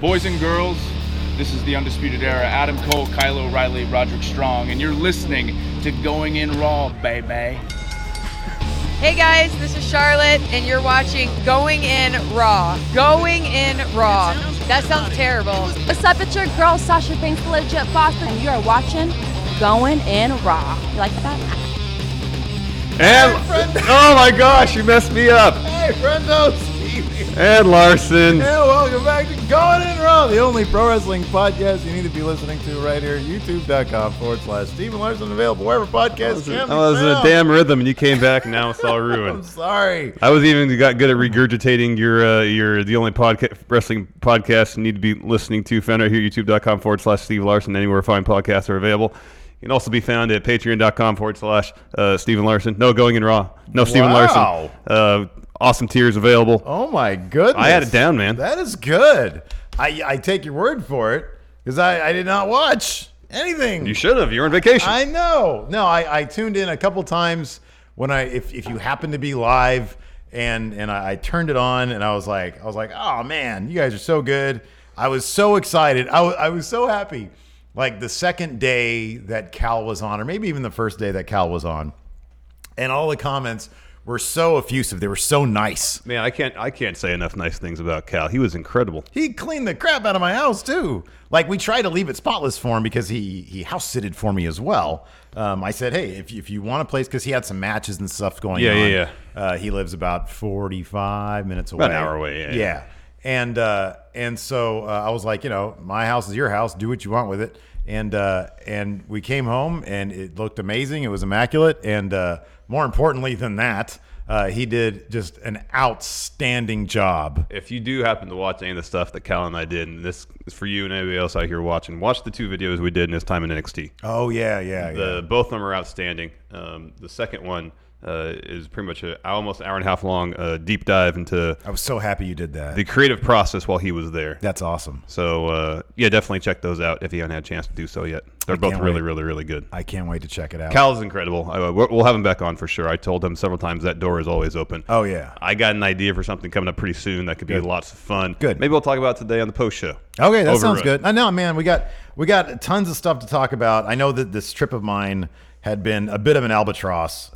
Boys and girls, this is the Undisputed Era. Adam Cole, Kyle O'Reilly, Roderick Strong, and you're listening to Going In Raw, baby. Hey guys, this is Charlotte, and you're watching Going In Raw. Going In Raw. That sounds terrible. What's up? It's your girl, Sasha Banks, the legit boss, and you are watching Going In Raw. You like that? And, oh my gosh, you messed me up. Hey, friendo, Stevie. And Larson. And welcome back to Going In Raw, the only pro wrestling podcast you need to be listening to right here, youtube.com/Steven Larson, available wherever podcasts can be I was in a damn rhythm, and you came back, and now it's all ruined. I'm sorry. I was even got good at regurgitating your the only wrestling podcast you need to be listening to. Found right here, youtube.com/Steve Larson, anywhere fine podcasts are available. You can also be found at patreon.com/Steven Larson. No Going In Raw. No Steven Larson. Awesome tiers available. Oh my goodness. I had it down, man. That is good. I take your word for it because I did not watch anything. You should have. You're on vacation. I know. No, I tuned in a couple times when if you happen to be live and I turned it on and I was like, oh man, you guys are so good. I was so excited. I was so happy. Like the second day that Cal was on, or maybe even the first day that Cal was on, and all the comments were so effusive. They were so nice. Man, I can't say enough nice things about Cal. He was incredible. He cleaned the crap out of my house too. Like we tried to leave it spotless for him because he house sitted for me as well. I said, hey, if you want a place, because he had some matches and stuff going on. Yeah. He lives about 45 minutes away. About an hour away. Yeah. And so I was like, my house is your house. Do what you want with it. And we came home and it looked amazing. It was immaculate. And more importantly than that, he did just an outstanding job. If you do happen to watch any of the stuff that Cal and I did, and this is for you and anybody else out here watching, watch the two videos we did in his time in NXT. Oh, yeah. Both of them are outstanding. The second one is pretty much an almost hour and a half long deep dive into. I was so happy you did that. The creative process while he was there. That's awesome. So definitely check those out if you haven't had a chance to do so yet. They're both really, really, really good. I can't wait to check it out. Cal's incredible. We'll have him back on for sure. I told him several times that door is always open. Oh yeah. I got an idea for something coming up pretty soon that could be lots of fun. Good. Maybe we'll talk about it today on the post show. Okay, that sounds good. I know, man. We got tons of stuff to talk about. I know that this trip of mine had been a bit of an albatross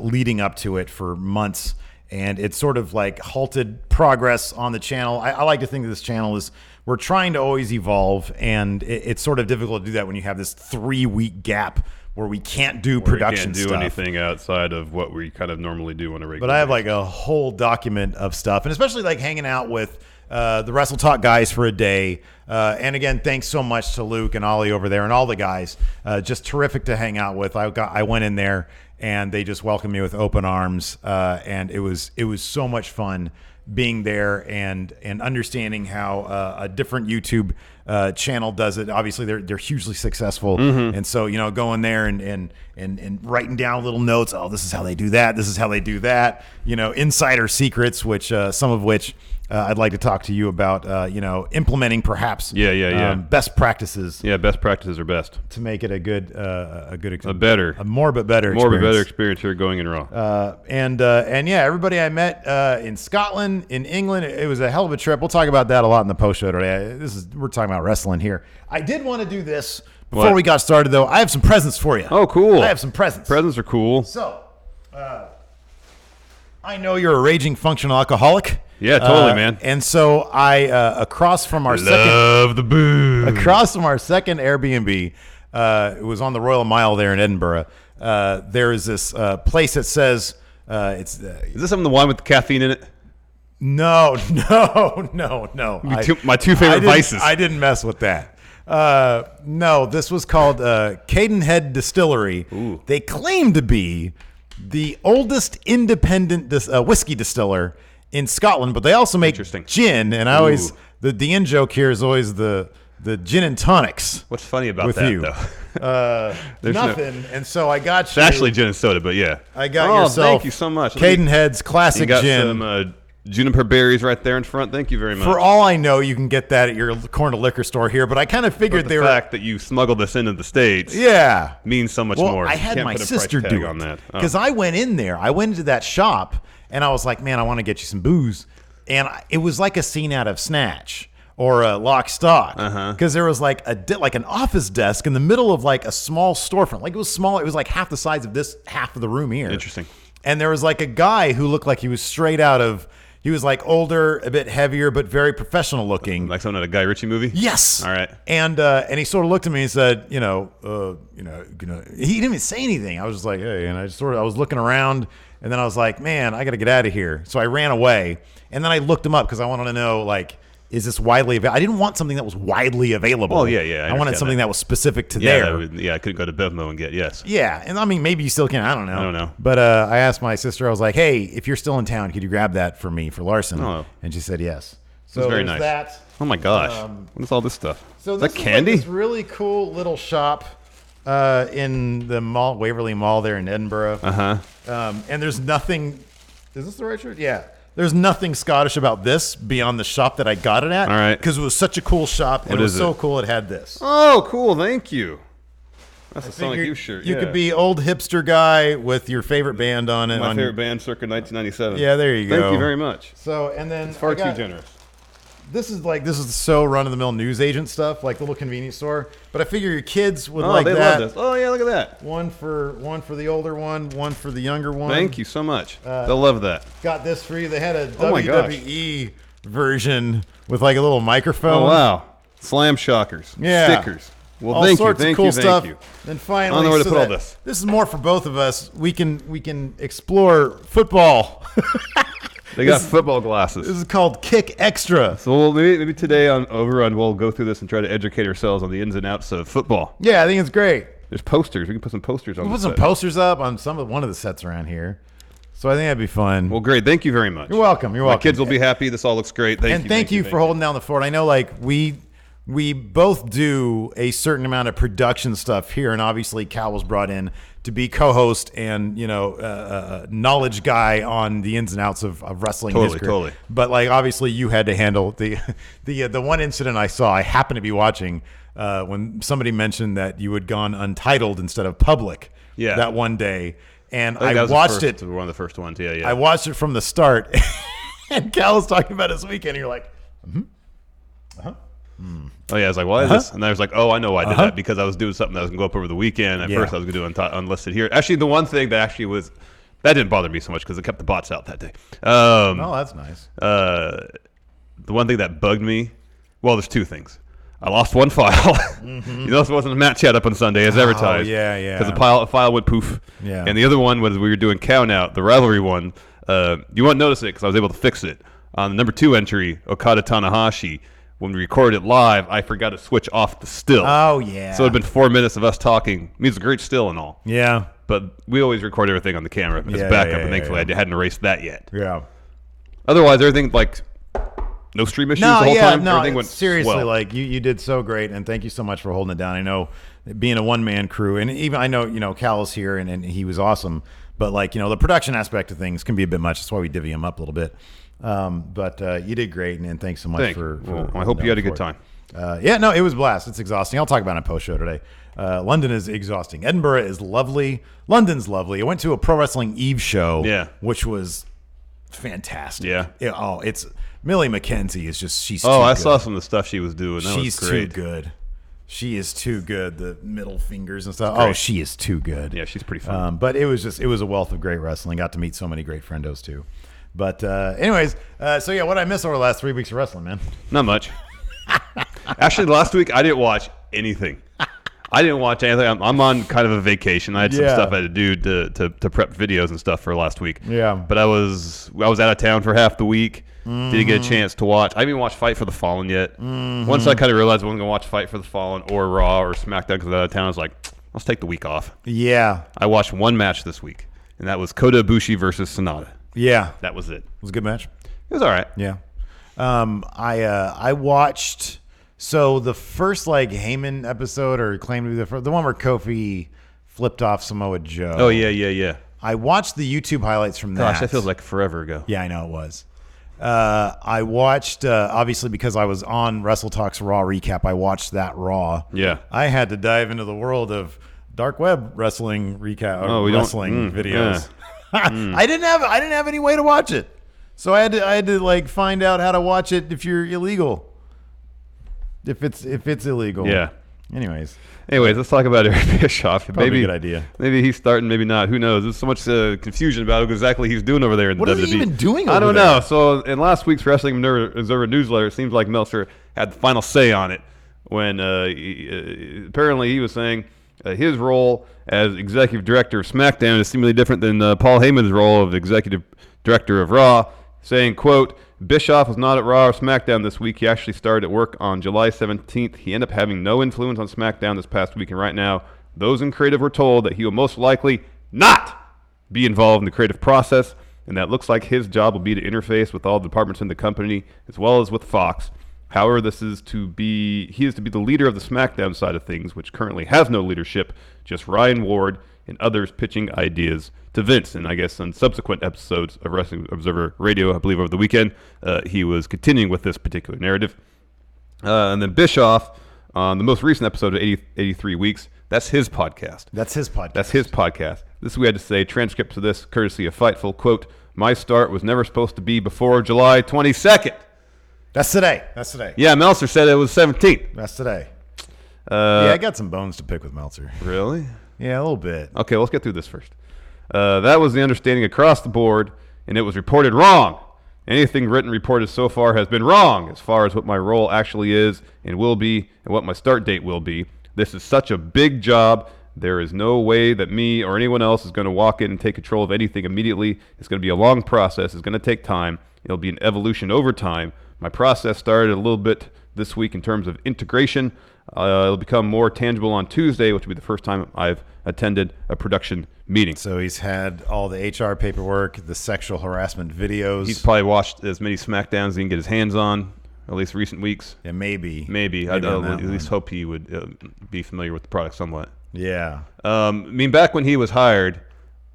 leading up to it for months, and it sort of like halted progress on the channel. I like to think that this channel we're trying to always evolve, and it's sort of difficult to do that when you have this 3-week gap where we can't do production stuff. We can't do anything outside of what we kind of normally do on a regular basis. But I have basis. like a whole document of stuff, and especially like hanging out with the Wrestle Talk guys for a day. And again, thanks so much to Luke and Ollie over there and all the guys. Just terrific to hang out with. I went in there and they just welcomed me with open arms. And it was so much fun being there and understanding how a different YouTube channel does it. Obviously, they're hugely successful. Mm-hmm. And so, going there and writing down little notes. Oh, this is how they do that. This is how they do that. Insider secrets, which some of which I'd like to talk to you about, implementing perhaps best practices. Yeah, best practices are best. To make it a good experience. A more but better experience here Going In Raw. And everybody I met in Scotland, in England, it was a hell of a trip. We'll talk about that a lot in the post show today. We're talking about wrestling here. I did want to do this before we got started, though. I have some presents for you. Oh, cool. I have some presents. Presents are cool. So, I know you're a raging functional alcoholic. Yeah, totally, man. And so I, across from our second Airbnb, it was on the Royal Mile there in Edinburgh. There is this place that says it's. Is this something the one with the caffeine in it? No. My two favorite vices. I didn't mess with that. No, this was called Cadenhead Distillery. Ooh. They claim to be the oldest independent whiskey distiller in Scotland, but they also make gin, and I always the in joke here is always the gin and tonics. What's funny about that though? Nothing. And so I got you. It's actually gin and soda, but yeah, I got yourself. Thank you so much. Cadenhead's classic you got gin. Some juniper berries right there in front. Thank you very much. For all I know, you can get that at your corner liquor store here, but I kind of figured the fact that you smuggled this into the States, means so much more. I had my sister do it because I went in there. I went into that shop and I was like, man, I want to get you some booze, and it was like a scene out of Snatch. or Lock Stock, Uh-huh. because there was like an office desk in the middle of like a small storefront. Like it was small. It was like half the size of this half of the room here. Interesting. And there was like a guy who looked like he was straight out of. He was like older, a bit heavier, but very professional looking. Like someone in a Guy Ritchie movie? Yes. All right. And he sort of looked at me and said, he didn't even say anything. I was just like, hey, and I was looking around, and then I was like, man, I got to get out of here. So I ran away, and then I looked him up because I wanted to know, like, is this widely available? I didn't want something that was widely available. Oh, yeah. I wanted something that was specific to Yeah, there. I couldn't go to Bevmo and get, yes. Yeah, and I mean, maybe you still can. I don't know. But I asked my sister, I was like, hey, if you're still in town, could you grab that for me for Larson? Oh. And she said yes. So That's very there's nice. that. Oh my gosh. What is all this stuff? So is this that candy? Like this really cool little shop in the mall, Waverly Mall there in Edinburgh. Uh-huh. And there's nothing. Is this the right shirt? Yeah. There's nothing Scottish about this beyond the shop that I got it at. All right. Because it was such a cool shop, and What it was is so it? cool it had this. Oh, cool. Thank you. That's a Sonic Figured Youth shirt. You could be old hipster guy with your favorite band on it. My favorite band circa 1997. Yeah, there you go. Thank you very much. So, and then Far too generous. This is so run-of-the-mill news agent stuff, like the little convenience store. But I figure your kids would like they that. love this. Oh, yeah, look at that. One for the older one for the younger one. Thank you so much. They'll love that. Got this for you. They had a Oh my gosh. WWE version with like a little microphone. Oh, wow. Slam shockers. Yeah. Stickers. Well, All thank sorts you. of cool stuff. Thank you. Then finally, I don't know where to put all that- this. This is more for both of us. We can explore football. They got football glasses. This is called Kick Extra. So maybe today on Overrun we'll go through this and try to educate ourselves on the ins and outs of football. Yeah, I think it's great. There's posters. We can put some posters on. We'll the put some set. posters up on one of the sets around here. So I think that'd be fun. Well, great. Thank you very much. You're welcome. You're My welcome. kids will be happy. This all looks great. Thank you. And thank you for holding down the fort. I know, like we both do a certain amount of production stuff here, and obviously Cal was brought in to be co-host and knowledge guy on the ins and outs of wrestling. Totally. But like obviously you had to handle the one incident I saw. I happened to be watching when somebody mentioned that you had gone untitled instead of public. Yeah. That one day, and I I was watched it. it. One of the first ones. Yeah. I watched it from the start, and Cal was talking about his weekend. And you're like, Oh yeah, I was like, why is this? And I was like, oh, I know why I did that, because I was doing something that was gonna go up over the weekend. At first, I was gonna do unlisted here. Actually, the one thing that actually was that didn't bother me so much because it kept the bots out that day. oh, that's nice. The one thing that bugged me, well, there's two things. I lost one file. You know, this wasn't a match yet up on Sunday as advertised. yeah. Because the file went poof. Yeah. And the other one was we were doing count out, the rivalry one. You won't notice it because I was able to fix it. On the number 2 entry, Okada Tanahashi, when we recorded it live, I forgot to switch off the still. Oh, yeah. So it had been 4 minutes of us talking. I mean, it's a great still and all. Yeah. But we always record everything on the camera as Yeah, backup, yeah, and thankfully I hadn't erased that yet. Yeah. Otherwise, everything, like, no stream issues the whole time. Everything went seriously, swell. like you did so great, and thank you so much for holding it down. I know being a one-man crew, and even I know, Cal is here, and he was awesome, but like, the production aspect of things can be a bit much. That's why we divvy him up a little bit. But you did great, and thanks so much for Well, I hope you had a good time. No, it was a blast. It's exhausting. I'll talk about it in post-show today. London is exhausting. Edinburgh is lovely. London's lovely. I went to a Pro Wrestling Eve show, which was fantastic. Yeah. It's Millie McKenzie is just she's. Oh, I good. saw some of the stuff she was doing. That She's was great. too good. She is too good. The middle fingers and stuff. Great. Oh, she is too good. Yeah, she's pretty fun. But it was a wealth of great wrestling. Got to meet so many great friendos too. But anyways, so yeah, what I missed over the last 3 weeks of wrestling, man. Not much. Actually, last week I didn't watch anything. I didn't watch anything. I'm on kind of a vacation. I had some stuff I had to do to prep videos and stuff for last week. Yeah. But I was out of town for half the week. Didn't get a chance to watch. I haven't even watched Fight for the Fallen yet. Once I kind of realized I wasn't going to watch Fight for the Fallen or Raw or SmackDown because I was out of town, I was like, let's take the week off. Yeah. I watched one match this week, and that was Kota Ibushi versus Sonata. Yeah. That was it. It was a good match. It was all right. Yeah. I watched the first like Heyman episode, or claimed to be the one where Kofi flipped off Samoa Joe. Oh yeah. I watched the YouTube highlights from that. Gosh, that feels like forever ago. Yeah, I know it was. I watched obviously because I was on Wrestle Talk's Raw recap. I watched that Raw. Yeah. I had to dive into the world of dark web wrestling recap. Wrestling videos. Yeah. I didn't have any way to watch it, so I had to like find out how to watch it if you're illegal. if it's illegal. Yeah. Anyways, let's talk about Eric Bischoff. Probably Maybe a good idea. Maybe he's starting, maybe not. Who knows? There's so much confusion about what exactly he's doing over there in the WWE. What is he even doing I over don't there? know. So in last week's Wrestling Observer newsletter, it seems like Meltzer had the final say on it when apparently he was saying his role as executive director of SmackDown is seemingly different than Paul Heyman's role of executive director of Raw, saying, quote, Bischoff was not at Raw or SmackDown this week. He actually started at work on July 17th. He ended up having no influence on SmackDown this past week, and right now, those in creative were told that he will most likely not be involved in the creative process, and that looks like his job will be to interface with all the departments in the company, as well as with Fox. However, he is to be the leader of the SmackDown side of things, which currently has no leadership, just Ryan Ward and others pitching ideas to Vince. And I guess on subsequent episodes of Wrestling Observer Radio, I believe over the weekend, he was continuing with this particular narrative. And then Bischoff, on the most recent episode of 83 Weeks, that's his podcast. That's his podcast. This is what we had to say. Transcripts of this, courtesy of Fightful. Quote, my start was never supposed to be before July 22nd. That's today. Yeah, Meltzer said it was 17th. That's today. Yeah, I got some bones to pick with Meltzer. Really? Yeah, a little bit. Okay, let's get through this first. That was the understanding across the board, and it was reported wrong. Anything written reported so far has been wrong as far as what my role actually is and will be and what my start date will be. This is such a big job. There is no way that me or anyone else is going to walk in and take control of anything immediately. It's going to be a long process. It's going to take time. It'll be an evolution over time. My process started a little bit this week in terms of integration. It'll become more tangible on Tuesday, which will be the first time I've attended a production meeting. So he's had all the HR paperwork, the sexual harassment videos. He's probably watched as many SmackDowns as he can get his hands on, at least recent weeks. Yeah, maybe. I'd at least hope he would be familiar with the product somewhat. Yeah. I mean, back when he was hired,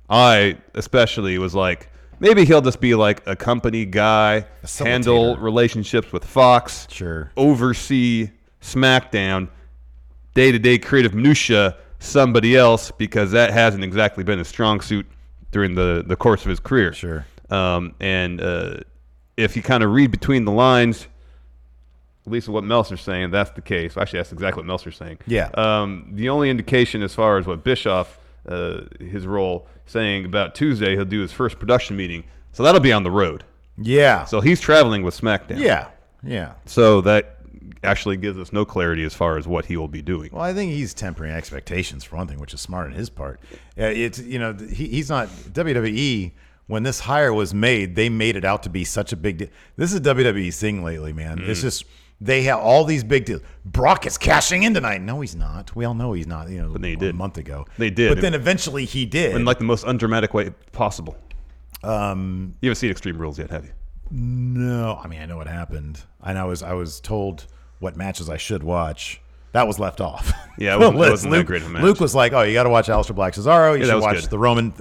I especially was like, maybe he'll just be like a company guy, handle relationships with Fox, sure, oversee SmackDown, day-to-day creative minutia, somebody else, because that hasn't exactly been a strong suit during the course of his career. Sure. If you kind of read between the lines, at least what Meltzer's saying, that's the case. Actually, that's exactly what Meltzer's saying. Yeah. The only indication as far as what Bischoff, his role, saying about Tuesday, he'll do his first production meeting. So that'll be on the road. Yeah. So he's traveling with SmackDown. Yeah. So that actually gives us no clarity as far as what he will be doing. Well, I think he's tempering expectations for one thing, which is smart on his part. It's he's not WWE. When this hire was made, they made it out to be such a big deal. This is WWE's thing lately, man. It's just they have all these big deals. Brock is cashing in tonight. No, he's not. We all know he's not. But they did a month ago. They did. But then eventually he did in like the most undramatic way possible. You haven't seen Extreme Rules yet, have you? No. I mean, I know what happened. I was told what matches I should watch. That was left off. Yeah, it wasn't that great of a match. Luke was like, "Oh, you got to watch Aleister Black Cesaro. You should watch good. the Roman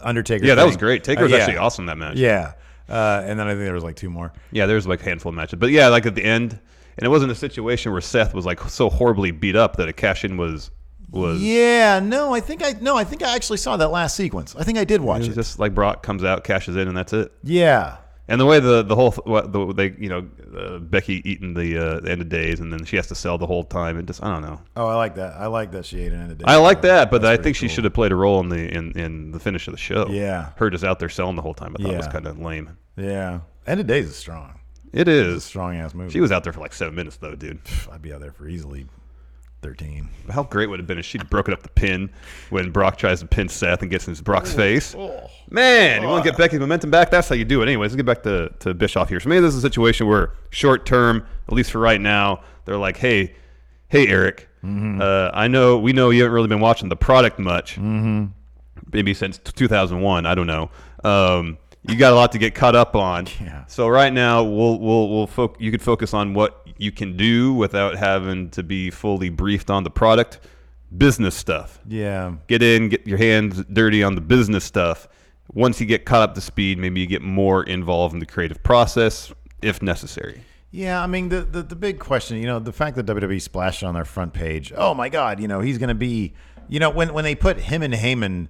Undertaker." Yeah, thing. that was great. Taker was actually awesome that match. Yeah, and then I think there was like two more. Yeah, there was like a handful of matches, but yeah, like at the end, and it wasn't a situation where Seth was like so horribly beat up that a cash in was. Yeah, no, I think I actually saw that last sequence. I think I did watch it. Just like Brock comes out, cashes in, and that's it. Yeah. And the way the whole Becky eating the end of days, and then she has to sell the whole time, and just I don't know. Oh, I like that. I like that she ate an end of days. I like that, but I think cool. she should have played a role in the finish of the show. Yeah, her just out there selling the whole time. I thought it was kind of lame. Yeah, end of days is strong. It is it's a strong ass movie. She was out there for like 7 minutes though, dude. I'd be out there for easily 13. How great would it have been if she'd broken up the pin when Brock tries to pin Seth and gets in Brock's face? Man, you want to get Becky's momentum back? That's how you do it. Anyways, let's get back to Bischoff here. So maybe this is a situation where short term, at least for right now, they're like, hey, Eric, we know you haven't really been watching the product much, maybe since 2001. I don't know. You got a lot to get caught up on. Yeah. So right now, you could focus on what you can do without having to be fully briefed on the product. Business stuff. Yeah. Get your hands dirty on the business stuff. Once you get caught up to speed, maybe you get more involved in the creative process if necessary. Yeah, I mean, the big question, the fact that WWE splashed on their front page, oh my God, he's going to be, when they put him and Heyman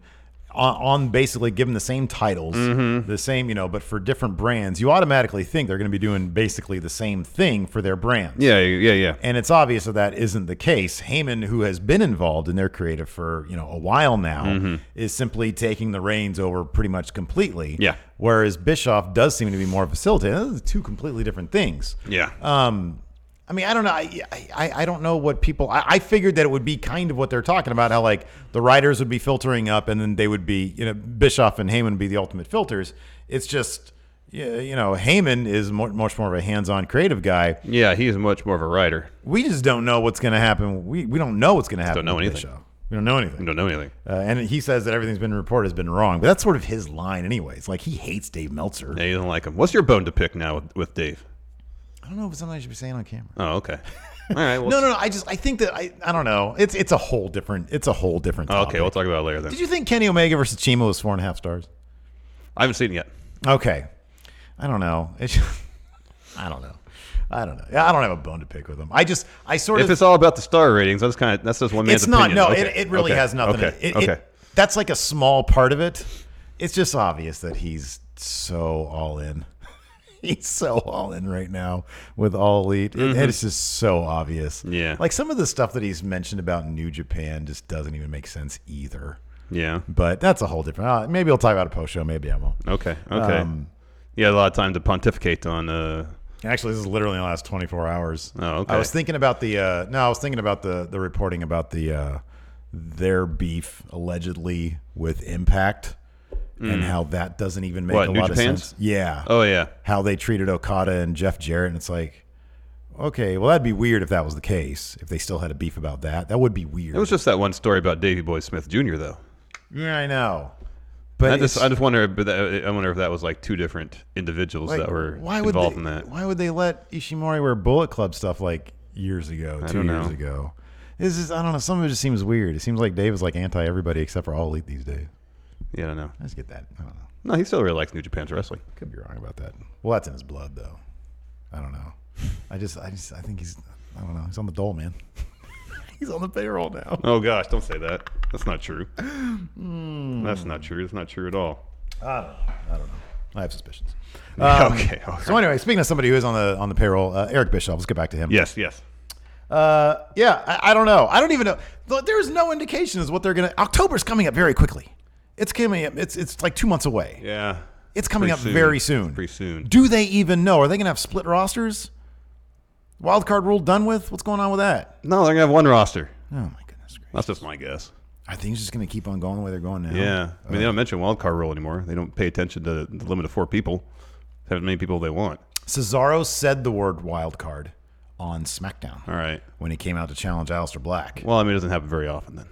on basically given the same titles, the same, but for different brands, you automatically think they're going to be doing basically the same thing for their brands. Yeah. And it's obvious that isn't the case. Heyman, who has been involved in their creative for, a while now, is simply taking the reins over pretty much completely. Yeah. Whereas Bischoff does seem to be more facilitator. Those are two completely different things. Yeah. I mean, I don't know. I don't know what people. I figured that it would be kind of what they're talking about. How like the writers would be filtering up, and then they would be, Bischoff and Heyman would be the ultimate filters. It's just, Heyman is much more of a hands-on creative guy. Yeah, he's much more of a writer. We just don't know what's going to happen. We don't know what's going to happen. Don't know anything. Bischoff. We don't know anything. We don't know anything. And he says that everything's been reported has been wrong, but that's sort of his line, anyways. Like he hates Dave Meltzer. Yeah, you don't like him. What's your bone to pick now with Dave? I don't know if it's something I should be saying on camera. Oh, okay. All right. Well, No. I think that I don't know. It's a whole different. It's a whole different topic. okay, we'll talk about it later then. Did you think Kenny Omega versus Chima was 4.5 stars? I haven't seen it yet. Okay. I don't know. I don't know. I don't have a bone to pick with him. If it's all about the star ratings, that's just one man's opinion. It's not. No, Okay. it really has nothing. Okay. That's like a small part of it. It's just obvious that he's so all in. He's so all in right now with All Elite. It's just so obvious. Yeah. Like some of the stuff that he's mentioned about New Japan just doesn't even make sense either. Yeah. But that's a whole different. Maybe I'll talk about a post show. Maybe I won't. Okay. You had a lot of time to pontificate on. Actually, this is literally in the last 24 hours. Oh, okay. I was thinking about the reporting about their beef allegedly with Impact. And how that doesn't even make a lot of sense. Yeah. Oh, yeah. How they treated Okada and Jeff Jarrett. And it's like, okay, well, that'd be weird if that was the case. If they still had a beef about that. That would be weird. It was just that one story about Davey Boy Smith Jr., though. Yeah, I know. But I just wonder if that was like two different individuals that were involved in that. Why would they let Ishimori wear Bullet Club stuff like years ago, 2 years ago? This is, I don't know. Some of it just seems weird. It seems like Dave is like anti-everybody except for All Elite these days. Yeah, I don't know. I just get that. I don't know. No, he still really likes New Japan's wrestling. Could be wrong about that. Well, that's in his blood, though. I don't know. I think he's, I don't know. He's on the dole, man. He's on the payroll now. Oh, gosh, don't say that. That's not true. That's not true. It's not true at all. I don't know. I have suspicions. Okay. So anyway, speaking of somebody who is on the payroll, Eric Bischoff. Let's get back to him. Yes. I don't know. I don't even know. There's no indication as what they're gonna. October's coming up very quickly. It's coming up. It's like 2 months away. Yeah. It's coming up very soon. Pretty soon. Do they even know? Are they gonna have split rosters? Wild card rule done with? What's going on with that? No, they're gonna have one roster. Oh my goodness gracious. That's just my guess. I think it's just gonna keep on going the way they're going now. Yeah. I mean, they don't mention wild card rule anymore. They don't pay attention to the limit of 4 people. Have as many people they want. Cesaro said the word wild card on Smackdown. All right. When he came out to challenge Aleister Black. Well, I mean, it doesn't happen very often then.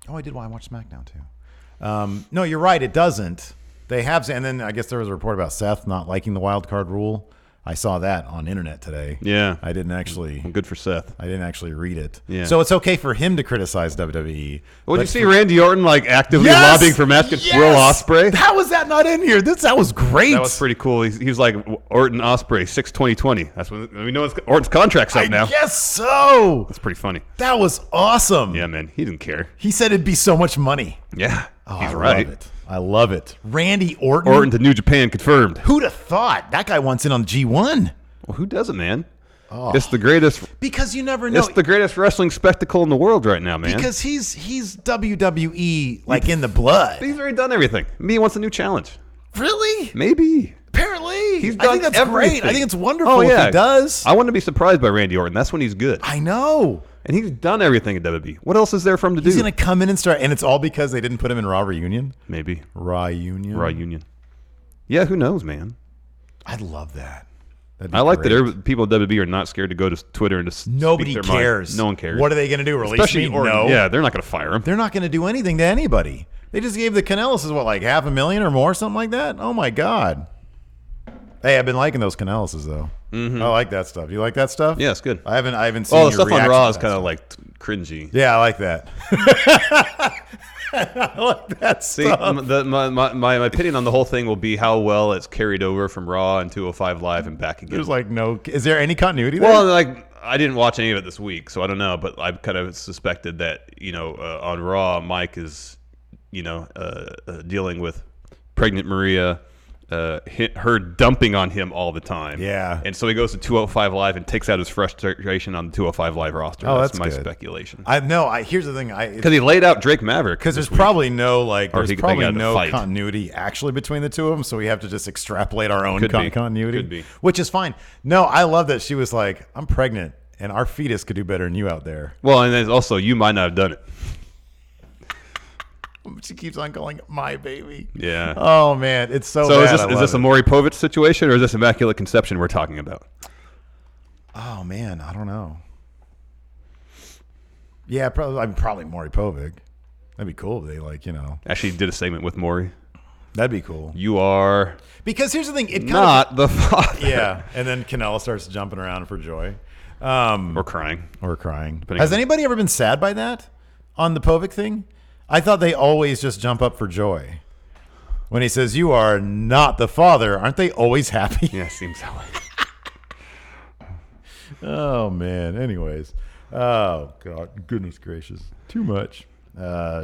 Oh, I did. I watched Smackdown too. No, you're right. It doesn't. They have, and then I guess there was a report about Seth not liking the wild card rule. I saw that on internet today. Yeah. I didn't actually. Good for Seth. I didn't actually read it. Yeah. So it's okay for him to criticize WWE. Well, did you see Randy Orton like actively lobbying for match against Will Ospreay? How was that not in here? That was great. That was pretty cool. He was like Orton Ospreay 6/20/20. That's when we know Orton's contract's up now. Yes, so that's pretty funny. That was awesome. Yeah, man. He didn't care. He said it'd be so much money. Yeah. Oh, he's right. I love it. Randy Orton. Orton to New Japan confirmed. Who'd have thought? That guy wants in on G1. Well, who doesn't, man? Oh. It's the greatest. Because you never know. It's the greatest wrestling spectacle in the world right now, man. Because he's WWE like in the blood. But he's already done everything. Maybe he wants a new challenge. Really? Maybe. Apparently. He's done I think that's everything. great. I think it's wonderful if he does. I wouldn't be surprised by Randy Orton. That's when he's good. I know. And he's done everything at WWE. What else is there for him to do? He's going to come in and start, and it's all because they didn't put him in Raw Reunion? Maybe. Raw Union. Yeah, who knows, man? I'd love that. I like that people at WWE are not scared to go to Twitter and just nobody speak their cares. Mind. No one cares. What are they going to do? Release Especially me? Orton. No. Yeah, they're not going to fire him. They're not going to do anything to anybody. They just gave the Canellis like $500,000 or more, something like that. Oh my God. Hey, I've been liking those Canellises though. Mm-hmm. I like that stuff. You like that stuff? Yeah, it's good. I haven't seen. Oh, the the stuff on Raw is kind of like cringy. Yeah, I like that. I like that stuff. See, my opinion on the whole thing will be how well it's carried over from Raw and 205 Live and back again. There's like no. Is there any continuity there? Well, like I didn't watch any of it this week, so I don't know. But I kind of suspected that on Raw, Mike is dealing with pregnant Maria, her dumping on him all the time. Yeah. And so he goes to 205 Live and takes out his frustration on the 205 Live roster. Oh, that's my good. speculation. Here's the thing. Because he laid out Drake Maverick. Because there's probably no they got to fight. continuity actually between the two of them, so we have to just extrapolate our own continuity. Could be. Which is fine. No, I love that she was like, I'm pregnant, and our fetus could do better than you out there. Well, and then also, you might not have done it. She keeps on calling it my baby. Yeah. Oh, man. It's so bad. Is this a Maury Povich situation, or is this Immaculate Conception we're talking about? Oh, man. I don't know. Yeah, probably Maury Povich. That'd be cool if they, Actually did a segment with Maury. That'd be cool. You are... Because here's the thing. It not the father. Yeah. And then Canella starts jumping around for joy. Or crying. Has anybody ever been sad by that on the Povich thing? I thought they always just jump up for joy. When he says, you are not the father, aren't they always happy? Yeah, seems that way. Oh, man. Anyways. Oh, God. Goodness gracious. Too much.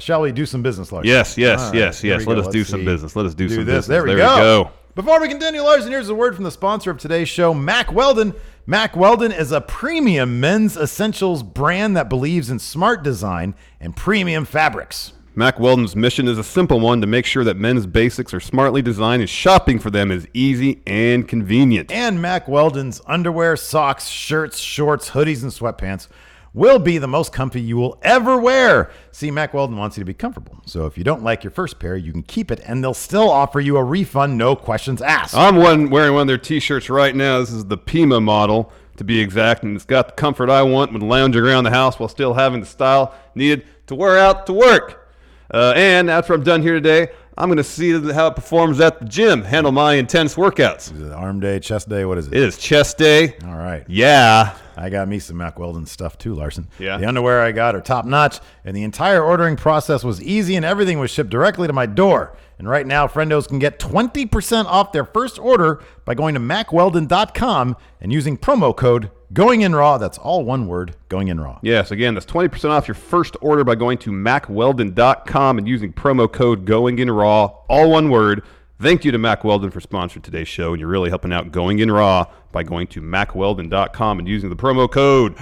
Shall we do some business, Larson? Yes. Right, Let us do some business. Let us do some business. There we go. Before we continue, Larson, here's a word from the sponsor of today's show, Mack Weldon. Mack Weldon is a premium men's essentials brand that believes in smart design and premium fabrics. Mack Weldon's mission is a simple one: to make sure that men's basics are smartly designed and shopping for them is easy and convenient. And Mack Weldon's underwear, socks, shirts, shorts, hoodies, and sweatpants will be the most comfy you will ever wear. See, Mack Weldon wants you to be comfortable. So if you don't like your first pair, you can keep it, and they'll still offer you a refund, no questions asked. I'm wearing one of their T-shirts right now. This is the Pima model, to be exact, and it's got the comfort I want when lounging around the house while still having the style needed to wear out to work. And after I'm done here today, I'm going to see how it performs at the gym, handle my intense workouts. Is it arm day, chest day? What is it? It is chest day. All right. Yeah. I got me some Mack Weldon stuff too, Larson. Yeah. The underwear I got are top notch, and the entire ordering process was easy, and everything was shipped directly to my door. And right now, friendos can get 20% off their first order by going to MackWeldon.com and using promo code GoingInRaw. That's all one word, GoingInRaw. Yes, again, that's 20% off your first order by going to MackWeldon.com and using promo code GoingInRaw, all one word. Thank you to Mack Weldon for sponsoring today's show, and you're really helping out Going In Raw by going to MackWeldon.com and using the promo code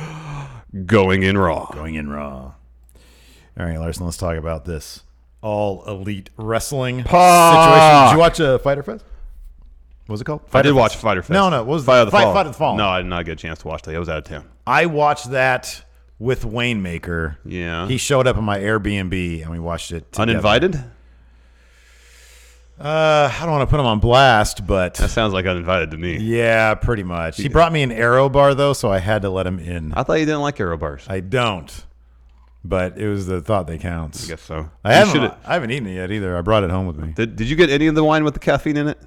Going In Raw. Going In Raw. All right, Larson, let's talk about this all elite wrestling situation. Did you watch Fighter Fest? What was it called? I did watch Fighter Fest. No, what was Fight of the Fall. Fight of the Fall. No, I did not get a chance to watch that. I was out of town. I watched that with Wayne Maker. Yeah. He showed up in my Airbnb, and we watched it together. Uninvited? I don't want to put him on blast, but That sounds like uninvited to me. yeah, pretty much. He brought me an Aero bar, though, so I had to let him in. I thought you didn't like aero bars. I don't, but it was the thought that counts. I guess so. I haven't eaten it yet either. I brought it home with me. Did you get any of the wine with the caffeine in it?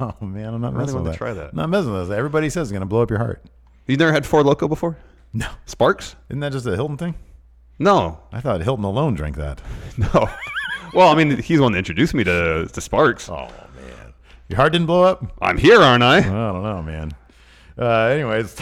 Oh, man, I'm not really messing want with to try that. I'm not messing with that. Everybody says it's going to blow up your heart. You never had Four Loko before? No. Sparks? Isn't that just a Hilton thing? No. I thought Hilton alone drank that. No. Well, I mean, he's the one that introduced me to Sparks. Oh, man. Your heart didn't blow up? I'm here, aren't I? I don't know, man. Anyways,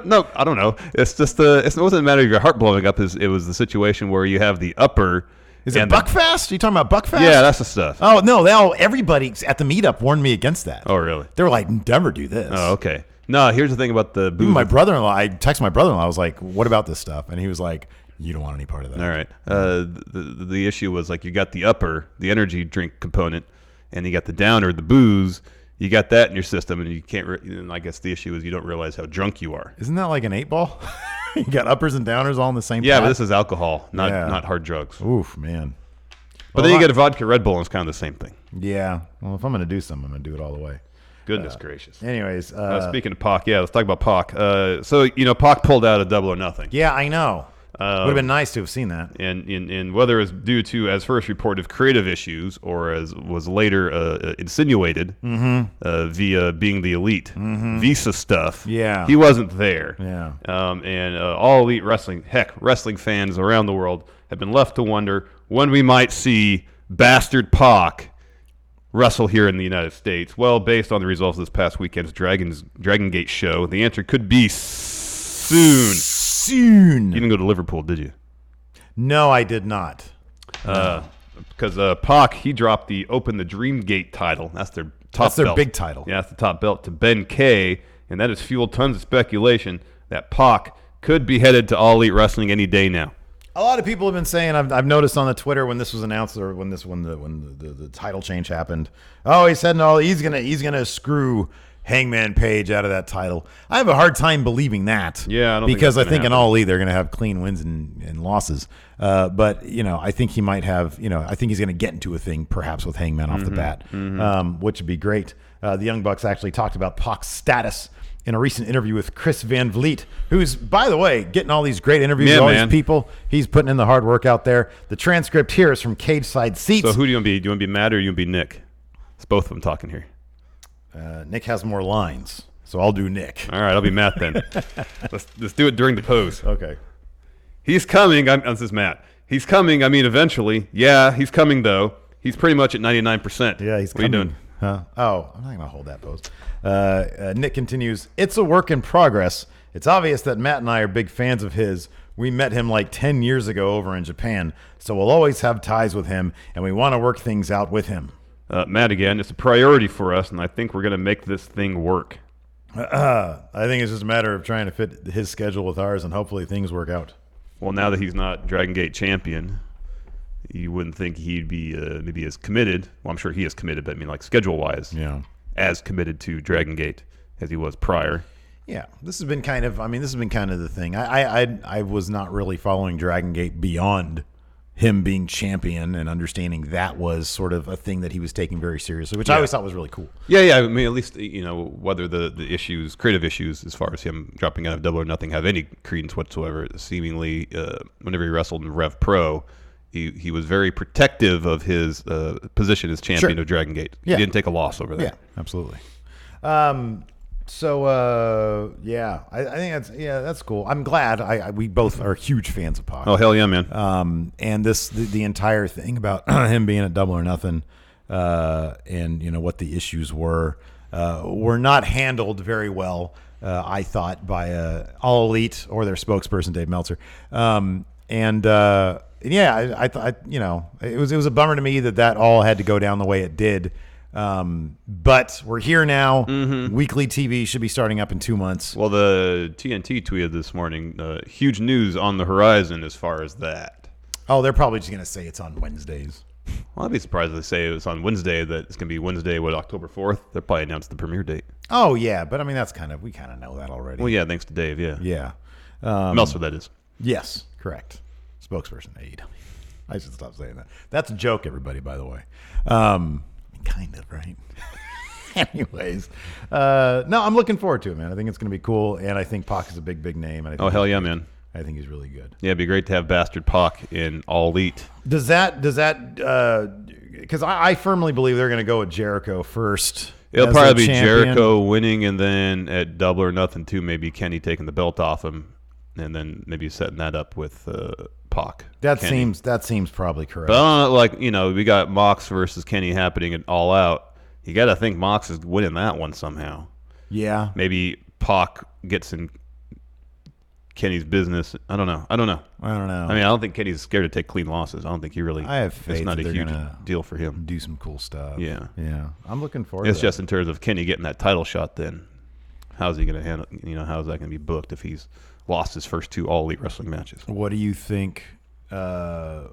No, I don't know. It's just it wasn't a matter of your heart blowing up. It was the situation where you have the upper. Is it Buckfast? Are you talking about Buckfast? Yeah, that's the stuff. Oh, no. Everybody at the meetup warned me against that. Oh, really? They were like, never do this. Oh, okay. No, here's the thing about the booze. Even my brother-in-law, I texted my brother-in-law. I was like, what about this stuff? And he was like, you don't want any part of that. All right. The issue was like you got the upper, the energy drink component, and you got the downer, the booze. You got that in your system, and you can't. And I guess the issue is you don't realize how drunk you are. Isn't that like an 8-ball? You got uppers and downers all in the same. Yeah, pot? but this is alcohol, not hard drugs. Oof, man. But then you get a vodka Red Bull, and it's kind of the same thing. Yeah. Well, if I'm going to do something, I'm going to do it all the way. Goodness gracious. Anyways. Speaking of PAC, let's talk about PAC. So, PAC pulled out of Double or Nothing. Yeah, I know. Would have been nice to have seen that. And whether it's due to, as first reported, creative issues, or as was later insinuated via being the elite, Visa stuff, he wasn't there. Yeah. And all elite wrestling, wrestling fans around the world have been left to wonder when we might see bastard PAC wrestle here in the United States. Well, based on the results of this past weekend's Dragon Gate show, the answer could be soon. Soon. You didn't go to Liverpool, did you? No, I did not. Because PAC, he dropped the Open the Dream Gate title. That's their top That's their belt. big title. Yeah, that's the top belt to Ben Kay, and that has fueled tons of speculation that PAC could be headed to All Elite Wrestling any day now. A lot of people have been saying, I've noticed on the Twitter when this was announced, or when the title change happened. Oh, he said no, he's gonna screw Hangman Page out of that title. I have a hard time believing that. Yeah, I don't because think I think in happen. All Elite they're gonna have clean wins and losses. But I think he might have. I think he's gonna get into a thing perhaps with Hangman off the bat, which would be great. The Young Bucks actually talked about Pac's status in a recent interview with Chris Van Vliet, who's, by the way, getting all these great interviews with all these people. He's putting in the hard work out there. The transcript here is from Cage Side Seats. So who do you want to be? Do you want to be Matt or do you want to be Nick? It's both of them talking here. Nick has more lines, so I'll do Nick. All right, I'll be Matt then. let's do it during the pose. Okay. He's coming. This is Matt. He's coming. I mean, eventually. Yeah, he's coming, though. He's pretty much at 99%. Yeah, he's what coming. Are you doing? Huh? Oh, I'm not going to hold that pose. Nick continues, it's a work in progress. It's obvious that Matt and I are big fans of his. We met him like 10 years ago over in Japan, so we'll always have ties with him, and we want to work things out with him. Matt, again, it's a priority for us, and I think we're going to make this thing work. I think it's just a matter of trying to fit his schedule with ours, and hopefully things work out. Well, now that he's not Dragon Gate champion, you wouldn't think he'd be maybe as committed. Well, I'm sure he is committed, but I mean, like schedule-wise, as committed to Dragon Gate as he was prior. Yeah, this has been kind of the thing. I was not really following Dragon Gate beyond him being champion and understanding that was sort of a thing that he was taking very seriously, which I always thought was really cool. Yeah. I mean, at least, whether the issues, creative issues, as far as him dropping out of Double or Nothing have any credence whatsoever. Seemingly, whenever he wrestled in Rev Pro, he was very protective of his position as champion of Dragon Gate. He didn't take a loss over there. Yeah, absolutely. I think that's cool. I'm glad. We both are huge fans of PAC. Oh, hell yeah, man. And the entire thing about him being at Double or Nothing, and what the issues were not handled very well. I thought by All Elite or their spokesperson Dave Meltzer. I thought it was a bummer to me that all had to go down the way it did. But we're here now. Weekly TV should be starting up in 2 months. Well, the TNT tweeted this morning, huge news on the horizon as far as that. Oh, they're probably just going to say it's on Wednesdays. Well, I'd be surprised if they say it's on Wednesday, that it's going to be Wednesday, October 4th? They'll probably announce the premiere date. Oh, yeah, but I mean, we kind of know that already. Well, yeah, thanks to Dave, yeah. Yeah. Meltzer, that is. Yes, correct. Spokesperson, AEW. I should stop saying that. That's a joke, everybody, by the way. Kind of, right? Anyways, no, I'm looking forward to it, man. I think it's going to be cool, and I think PAC is a big, big name. And I think hell yeah, man. I think he's really good. Yeah, it'd be great to have Bastard PAC in All Elite. Does that because I firmly believe they're going to go with Jericho first. It'll probably be Jericho winning, and then at Double or Nothing too, maybe Kenny taking the belt off him, and then maybe setting that up with PAC. That seems probably correct. But we got Mox versus Kenny happening at All Out. You got to think Mox is winning that one somehow. Yeah. Maybe PAC gets in Kenny's business. I don't know. I mean, I don't think Kenny's scared to take clean losses. I don't think he really. I have faith. It's not a huge deal for him. Do some cool stuff. Yeah. I'm looking forward to it. It's just in terms of Kenny getting that title shot. Then, how's he going to handle? How's that going to be booked if he's lost his first 2 All Elite Wrestling matches? What do you think? Unless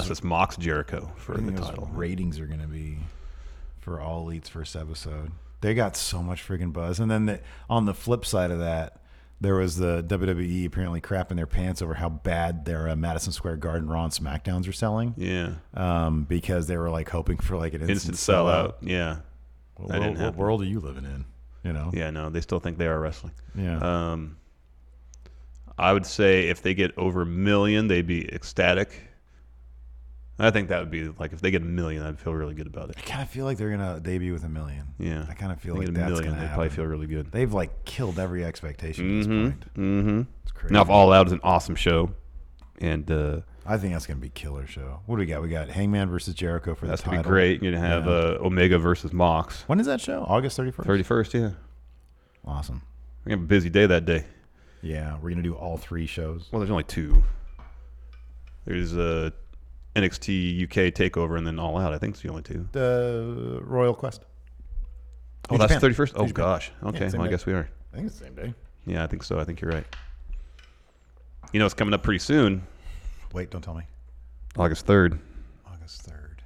it's Mox Jericho for the title. Ratings are going to be for All Elite's first episode. They got so much friggin' buzz. And then on the flip side of that, there was the WWE apparently crapping their pants over how bad their Madison Square Garden Raw and Smackdowns are selling. Yeah. Because they were like hoping for like an instant sellout. Yeah. What world are you living in? Yeah, no, they still think they are wrestling. Yeah. I would say if they get over 1 million, they'd be ecstatic. I think that would be like if they get 1 million, I'd feel really good about it. I kind of feel like they're gonna debut with 1 million. Yeah, I kind of feel like that's going to happen. They probably feel really good. They've like killed every expectation at this point. Mm-hmm. It's crazy. Now, if All Out is an awesome show, and I think that's going to be a killer show. What do we got? We got Hangman versus Jericho for the title. That's going to be great. You're going to have Omega versus Mox. When is that show? August 31st? 31st, yeah. Awesome. We're going to have a busy day that day. Yeah, we're going to do all 3 shows. Well, there's only 2. There's NXT UK Takeover and then All Out. I think it's the only two. The Royal Quest. Oh, New that's Japan. 31st? Oh, New Japan. gosh. Okay, Yeah, same well, I day. guess we are. I think it's the same day. Yeah, I think so. I think you're right. You know, it's coming up pretty soon. Wait, don't tell me. August 3rd. August 3rd.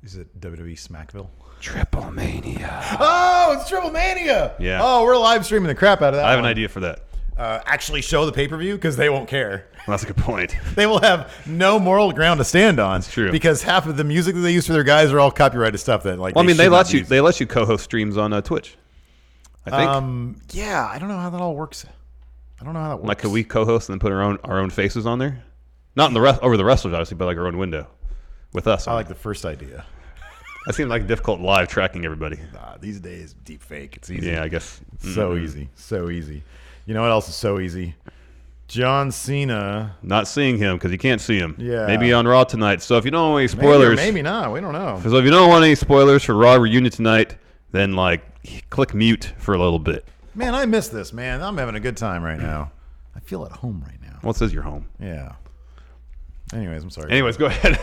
Is it WWE Smackville? Triple Mania. Oh, it's Triple Mania. Yeah. Oh, we're live streaming the crap out of that. I have an one. idea for that. Actually show the pay-per-view because they won't care. Well, that's a good point. They will have no moral ground to stand on. That's true. Because half of the music that they use for their guys are all copyrighted stuff that like. Well, I mean, they should let not you use. they let you co-host streams on Twitch. I think. Yeah, I don't know how that all works. I don't know how that works. Like, could we co-host and then put our own faces on there? Not in the over the wrestlers, obviously, but like our own window with us. I on like it. the first idea. That seemed like difficult live tracking everybody. Nah, these days, deep fake. It's easy. Yeah, I guess. So easy. So easy. You know what else is so easy? John Cena. Not seeing him because you can't see him. Yeah. Maybe on Raw tonight. So if you don't want any Maybe or spoilers, maybe not. We don't know. So if you don't want any spoilers for Raw reunion tonight, then like click mute for a little bit. Man, I miss this, man. I'm having a good time right now. I feel at home right now. Well, it says you're home. Yeah. Anyways, I'm sorry. Anyways, go ahead.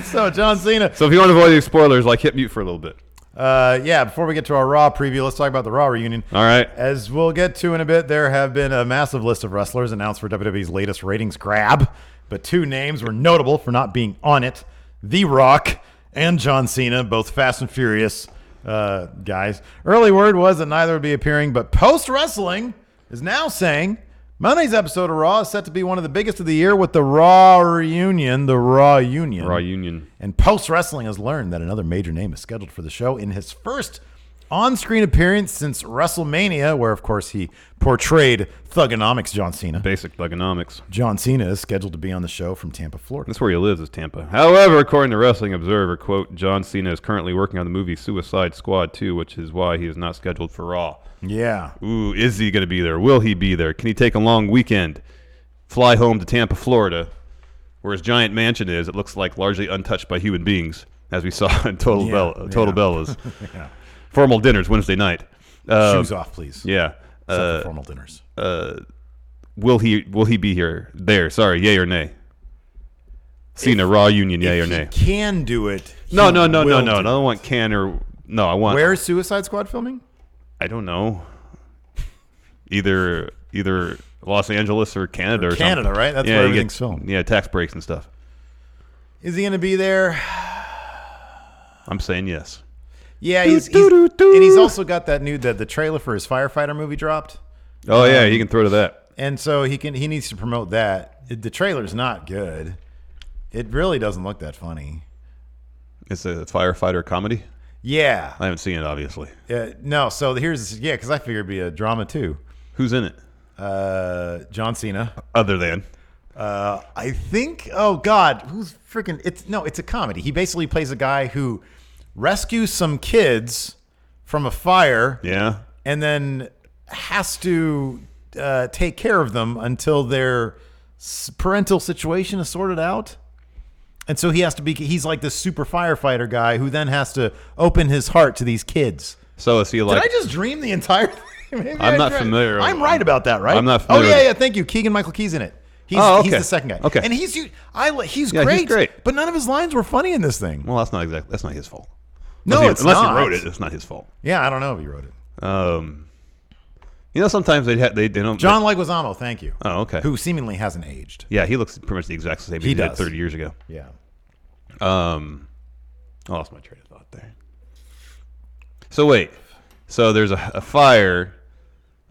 So, John Cena. So if you want to avoid any spoilers, like hit mute for a little bit. Yeah, before we get to our Raw preview, let's talk about the Raw reunion. All right. As we'll get to in a bit, there have been a massive list of wrestlers announced for WWE's latest ratings grab, but two names were notable for not being on it. The Rock and John Cena, both Fast and Furious guys. Early word was that neither would be appearing, but Post Wrestling is now saying Monday's episode of Raw is set to be one of the biggest of the year with the Raw reunion, the Raw Union. Raw Union. And Post Wrestling has learned that another major name is scheduled for the show in his first on-screen appearance since WrestleMania, where, of course, he portrayed Thugonomics John Cena. Basic thugonomics. John Cena is scheduled to be on the show from Tampa, Florida. That's where he lives, is Tampa. However, according to Wrestling Observer, quote, John Cena is currently working on the movie Suicide Squad 2, which is why he is not scheduled for Raw. Yeah. Ooh, is he going to be there? Will he be there? Can he take a long weekend? Fly home to Tampa, Florida, where his giant mansion is. It looks like largely untouched by human beings, as we saw in Total Bellas. Yeah. Formal dinners Wednesday night. Shoes off, please. Yeah. Except for formal dinners. Will he be here? There. Sorry, yay or nay? Cena Raw Union, yay or If nay? he can do it. No. he will I do don't it. want can or no. I want. Where is Suicide Squad filming? I don't know. Either Los Angeles or Canada or Canada, something. right? That's yeah, where you everything's get, filmed. Yeah, tax breaks and stuff. Is he going to be there? I'm saying yes. Yeah, he's and he's also got that new the trailer for his firefighter movie dropped. Oh yeah, you can throw to that. And so he needs to promote that. The trailer's not good. It really doesn't look that funny. It's a firefighter comedy. Yeah. I haven't seen it, obviously. No, so because I figured it'd be a drama too. Who's in it? John Cena. Other than I think, oh God, who's freaking, it's a comedy. He basically plays a guy who rescues some kids from a fire. Yeah. And then has to take care of them until their parental situation is sorted out. And so he's like this super firefighter guy who then has to open his heart to these kids. So is he like? Did I just dream the entire thing? Maybe I'm not familiar. I'm right about that, right? I'm not familiar. Oh, yeah, thank you. Keegan-Michael Key's in it. He's the second guy. Okay. And he's Yeah, great. he's great. But none of his lines were funny in this thing. Well, that's not his fault. No, it's unless not. he wrote it, it's not his fault. Yeah, I don't know if he wrote it. Sometimes they don't. John Leguizamo, thank you. Oh, okay. Who seemingly hasn't aged. Yeah, he looks pretty much the exact same He he did does. 30 years ago. Yeah. I lost my train of thought there. So wait. So there's a fire.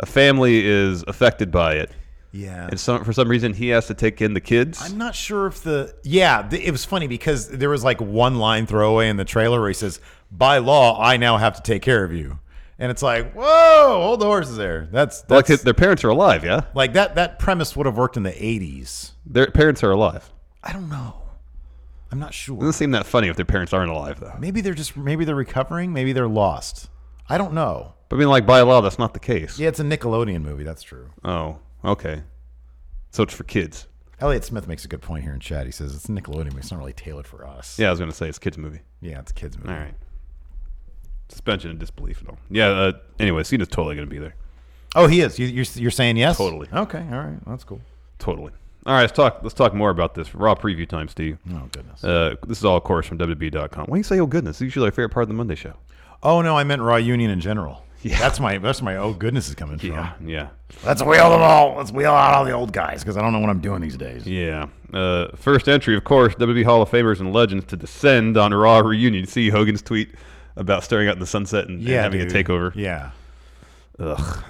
A family is affected by it. Yeah. And for some reason, he has to take in the kids. I'm not sure if it was funny because there was like one line throwaway in the trailer where he says, by law, I now have to take care of you. And it's like, whoa, hold the horses there. That's like their parents are alive, yeah? like that premise would have worked in the 80s. Their parents are alive. I don't know. I'm not sure. It doesn't seem that funny if their parents aren't alive, though. Maybe they're recovering. Maybe they're lost. I don't know. But I mean, like, by law, that's not the case. Yeah, it's a Nickelodeon movie. That's true. Oh, okay. So it's for kids. Elliot Smith makes a good point here in chat. He says it's a Nickelodeon movie. It's not really tailored for us. Yeah, I was going to say it's a kids' movie. Yeah, it's a kids' movie. All right. Suspension of disbelief and all. Yeah, anyway, Cena's totally going to be there. Oh, he is. You're saying yes? Totally. Okay, all right. That's cool. Totally. All right, let's talk more about this. Raw preview time, Steve. Oh, goodness. This is all, of course, from WWE.com. Why do you say, oh, goodness? It's usually our favorite part of the Monday show. Oh, no, I meant Raw Union in general. Yeah. That's my oh, goodness is coming from. Yeah. Let's wheel them all. Let's wheel out all the old guys because I don't know what I'm doing these days. Yeah. First entry, of course, WWE Hall of Famers and Legends to descend on Raw Reunion. See Hogan's tweet about staring out in the sunset and having a takeover. Yeah. Ugh.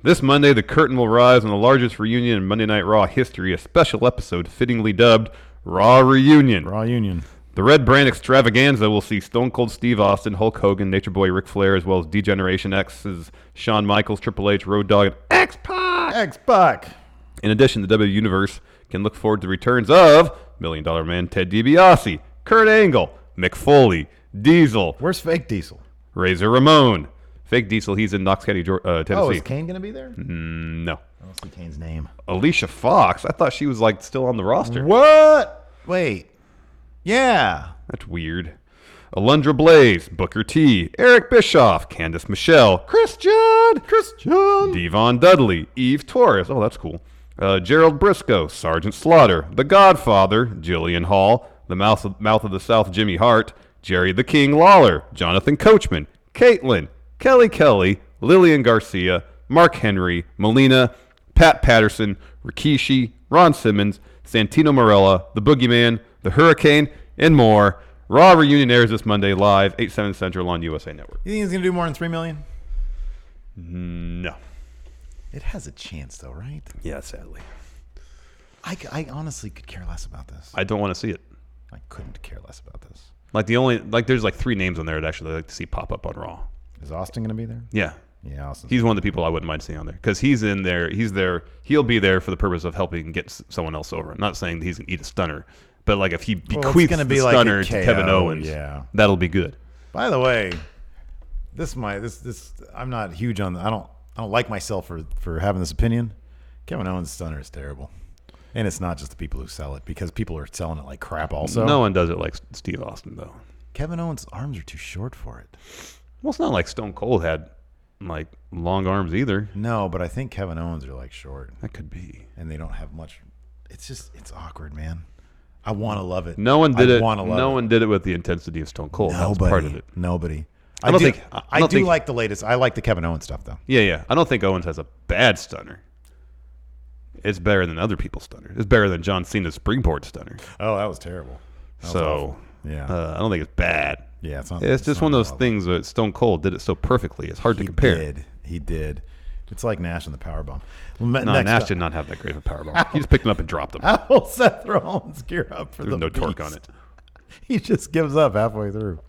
This Monday, the curtain will rise on the largest reunion in Monday Night Raw history, a special episode fittingly dubbed Raw Reunion. Raw Union. The Red Brand Extravaganza will see Stone Cold Steve Austin, Hulk Hogan, Nature Boy Ric Flair, as well as D-Generation X's Shawn Michaels, Triple H, Road Dogg, and X-Pac. X-Pac. In addition, the WWE Universe can look forward to the returns of $1 Million Man Ted DiBiase, Kurt Angle, Mick Foley, Diesel. Where's fake Diesel? Razor Ramon. Fake Diesel, he's in Knox County, Tennessee. Oh, is Kane going to be there? No. I don't see Kane's name. Alicia Fox. I thought she was still on the roster. What? Wait. Yeah. That's weird. Alundra Blaze, Booker T, Eric Bischoff, Candice Michelle, Christian, Devon Dudley, Eve Torres. Oh, that's cool. Gerald Briscoe, Sergeant Slaughter, The Godfather, Jillian Hall, the Mouth of the South, Jimmy Hart, Jerry the King Lawler, Jonathan Coachman, Caitlin, Kelly, Lillian Garcia, Mark Henry, Melina, Pat Patterson, Rikishi, Ron Simmons, Santino Marella, The Boogeyman, The Hurricane, and more. Raw Reunion airs this Monday live, 8, 7 Central on USA Network. You think he's going to do more than $3 million? No. It has a chance, though, right? Yeah, sadly. I honestly could care less about this. I don't want to see it. I couldn't care less about this. There's 3 names on there I'd actually like to see pop up on Raw. Is Austin going to be there? Yeah. Yeah, Austin. He's one of the people I wouldn't mind seeing on there because he's in there. He's there. He'll be there for the purpose of helping get someone else over. I'm not saying that he's going to eat a stunner, but if he bequeaths the stunner to Kevin Owens, that'll be good. By the way, I'm not huge on. I don't like myself for having this opinion. Kevin Owens' stunner is terrible, and it's not just the people who sell it because people are selling it like crap. Also, no one does it like Steve Austin though. Kevin Owens' arms are too short for it. Well, it's not like Stone Cold had long arms either. No, but I think Kevin Owens are short. That could be, and they don't have much. It's awkward, man. I want to love it. No one did it. No one did it with the intensity of Stone Cold. That was part of it. Nobody. I do like the latest. I like the Kevin Owens stuff, though. Yeah. I don't think Owens has a bad stunner. It's better than other people's stunner. It's better than John Cena's springboard stunner. Oh, that was terrible. That was awful. Yeah. I don't think it's bad. Yeah, it's not. It's just one of those things that Stone Cold did it so perfectly. It's hard to compare. He did. It's like Nash and the powerbomb. No, Nash did not have that great of a powerbomb. He just picked him up and dropped him. How will Seth Rollins gear up for There's no torque on it. He just gives up halfway through.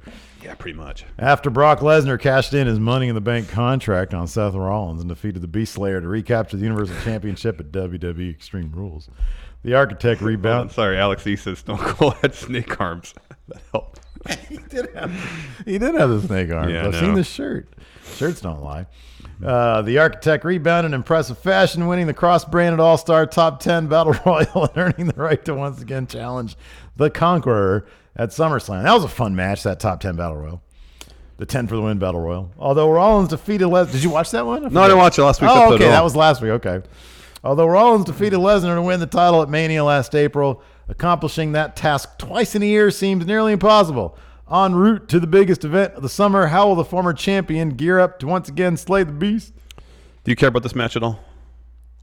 Yeah, pretty much. After Brock Lesnar cashed in his Money in the Bank contract on Seth Rollins and defeated the Beast Slayer to recapture the Universal Championship at WWE Extreme Rules, the Architect rebounded. Sorry, Alex E says Stone Cold had snake arms. That helped. He did have the snake arms. Yeah, I've seen this shirt. Shirts don't lie. The Architect rebounded in impressive fashion, winning the cross-branded All-Star Top 10 Battle Royal and earning the right to once again challenge the Conqueror at SummerSlam. That was a fun match, that Top 10 Battle Royal. The 10 for the win Battle Royal. Although Rollins defeated Lesnar. Did you watch that one? No, I didn't watch it last week's episode. Okay, that was last week. Okay. Although Rollins defeated Lesnar to win the title at Mania last April, accomplishing that task twice in a year seems nearly impossible. En route to the biggest event of the summer, how will the former champion gear up to once again slay the beast? Do you care about this match at all?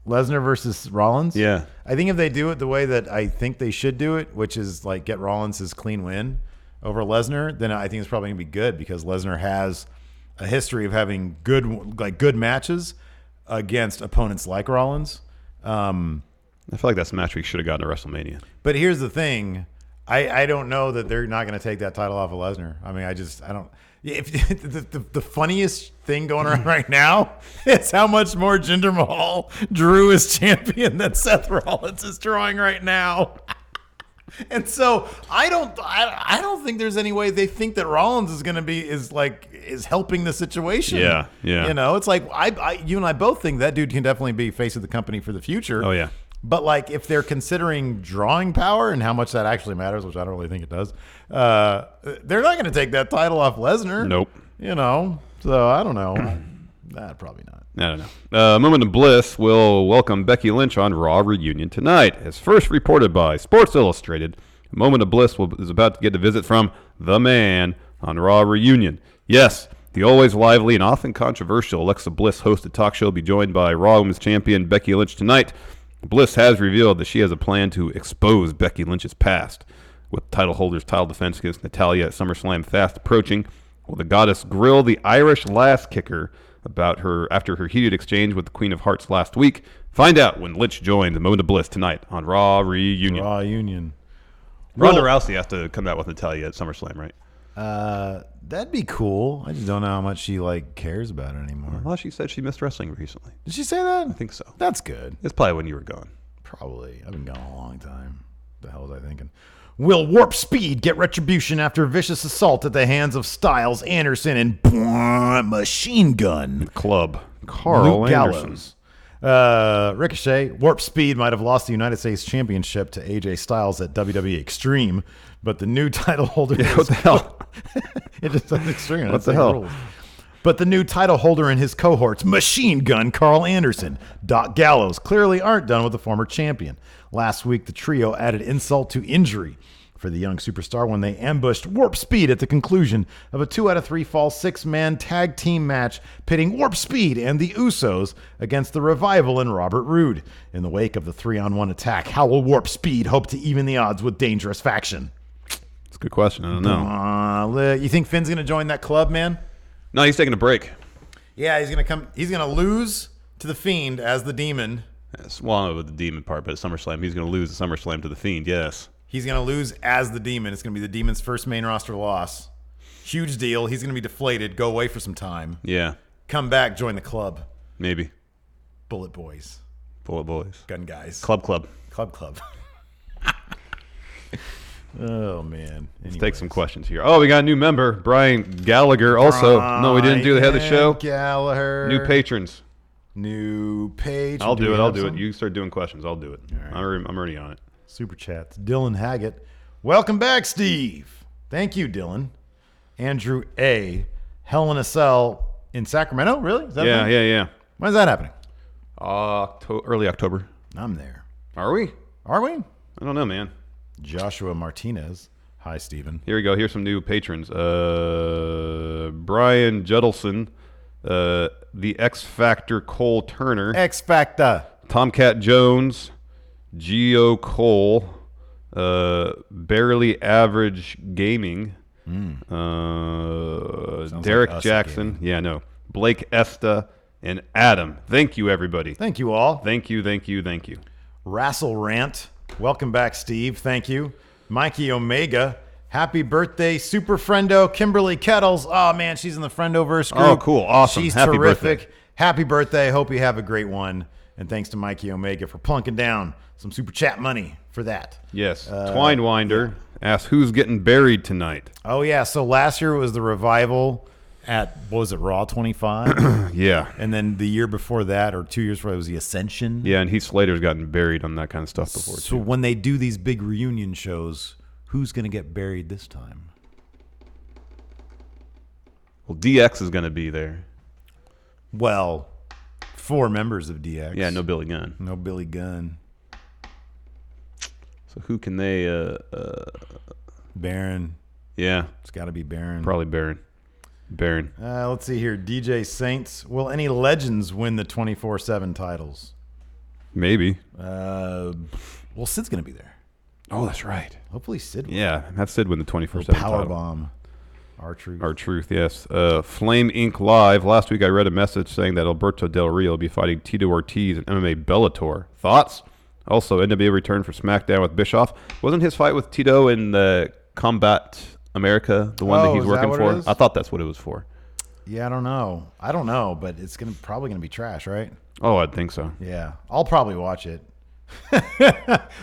Lesnar versus Rollins? Yeah. I think if they do it the way that I think they should do it, which is get Rollins his clean win over Lesnar, then I think it's probably going to be good because Lesnar has a history of having good matches against opponents like Rollins. I feel like that's a match we should have gotten to WrestleMania. But here's the thing. I don't know that they're not going to take that title off of Lesnar. I mean, I don't. If the funniest thing going around right now is how much more Jinder Mahal drew as champion than Seth Rollins is drawing right now. And so I don't think there's any way they think that Rollins is going to be is helping the situation. Yeah. It's like you and I both think that dude can definitely be face of the company for the future. Oh yeah. But if they're considering drawing power and how much that actually matters, which I don't really think it does, they're not going to take that title off Lesnar. Nope. So I don't know. Probably not. I don't know. Moment of Bliss will welcome Becky Lynch on Raw Reunion tonight. As first reported by Sports Illustrated, Moment of Bliss is about to get a visit from the man on Raw Reunion. Yes, the always lively and often controversial Alexa Bliss hosted talk show will be joined by Raw Women's Champion Becky Lynch tonight. Bliss has revealed that she has a plan to expose Becky Lynch's past. With title holder's title defense against Natalya at SummerSlam fast approaching, will the goddess grill the Irish lass kicker about her after her heated exchange with the Queen of Hearts last week? Find out when Lynch joins the Moment of Bliss tonight on Raw Reunion. Raw Union. Ronda Rousey has to come out with Natalya at SummerSlam, right? That'd be cool. I just don't know how much she cares about it anymore. Well, she said she missed wrestling recently. Did she say that? I think so. That's good. It's probably when you were gone. Probably. I've been gone a long time. The hell was I thinking? Will Warp Speed get retribution after vicious assault at the hands of Styles, Anderson, and Machine Gun Club Carl Luke Anderson. Gallows? Ricochet. Warp Speed might have lost the United States Championship to AJ Styles at WWE Extreme, but the new title holder. Yeah, what the hell? It just says Extreme. What the hell? But the new title holder and his cohorts, Machine Gun Carl Anderson, Doc Gallows, clearly aren't done with the former champion. Last week, the trio added insult to injury for the young superstar when they ambushed Warp Speed at the conclusion of a 2 out of 3 fall 6-man tag team match pitting Warp Speed and the Usos against the Revival and Robert Roode. In the wake of the 3-on-1 attack, how will Warp Speed hope to even the odds with Dangerous Faction? That's a good question. I don't know. You think Finn's going to join that club, man? No, he's taking a break. Yeah, he's going to come. He's going to lose to the Fiend as the Demon. Yes, well, with the Demon part, but at SummerSlam, he's going to lose at SummerSlam to the Fiend. Yes. He's going to lose as the Demon. It's going to be the Demon's first main roster loss. Huge deal. He's going to be deflated, go away for some time. Yeah. Come back, join the club. Maybe. Bullet Boys. Bullet Boys. Gun Guys. Club. Club. Oh, man. Let's take some questions here. Oh, we got a new member, Brian Gallagher. Also, no, we didn't do the head of the show. Gallagher. New patrons. New page. I'll do it. You start doing questions. I'll do it. Right. I'm already on it. Super chats. Dylan Haggett. Welcome back, Steve. Thank you, Dylan. Andrew A. Hell in a Cell in Sacramento? Really? Is that Yeah. When's that happening? Early October. I'm there. Are we? Are we? I don't know, man. Joshua Martinez. Hi, Steven. Here we go. Here's some new patrons. Brian Judelson, the X Factor Cole Turner, X Factor. Tomcat Jones, Geo Cole, Barely Average Gaming, Derek like us Jackson, gaming. yeah, no, Blake Esta, and Adam. Thank you, everybody. Thank you all. Thank you. Wrassle Rant. Welcome back, Steve. Thank you. Mikey Omega. Happy birthday, Super Friendo Kimberly Kettles. Oh, man, she's in the Friendoverse group. Oh, cool. Awesome. She's Happy terrific. birthday. Happy birthday. Hope you have a great one. And thanks to Mikey Omega for plunking down some super chat money for that. Yes. Twinewinder asks, who's getting buried tonight? Oh, yeah. So last year it was the Revival at, what was it, Raw 25? Yeah. And then the year before that, or 2 years before, it was the Ascension. Yeah, and Heath Slater's gotten buried on that kind of stuff before, So too. when they do these big reunion shows, who's going to get buried this time? Well, DX is going to be there. Well, 4 members of DX. Yeah, no Billy Gunn. No Billy Gunn. So who can they... Baron. Yeah, It's got to be Baron. probably Baron. Let's see here. DJ Saints. Will any legends win the 24/7 titles? Maybe. Well, Sid's going to be there. Oh, that's right. Hopefully Sid will. Yeah, have Sid win the 24/7 Power title. bomb. R-Truth. R-Truth, yes. Flame Inc. Live. Last week I read a message saying that Alberto Del Rio will be fighting Tito Ortiz in MMA Bellator. Thoughts? Also, NWA return for Smackdown with Bischoff. Wasn't his fight with Tito in the Combat America the one that he's is that working what for? it is? I thought that's what it was for. Yeah, I don't know, but it's probably gonna be trash, right? Oh, I'd think so. Yeah, I'll probably watch it.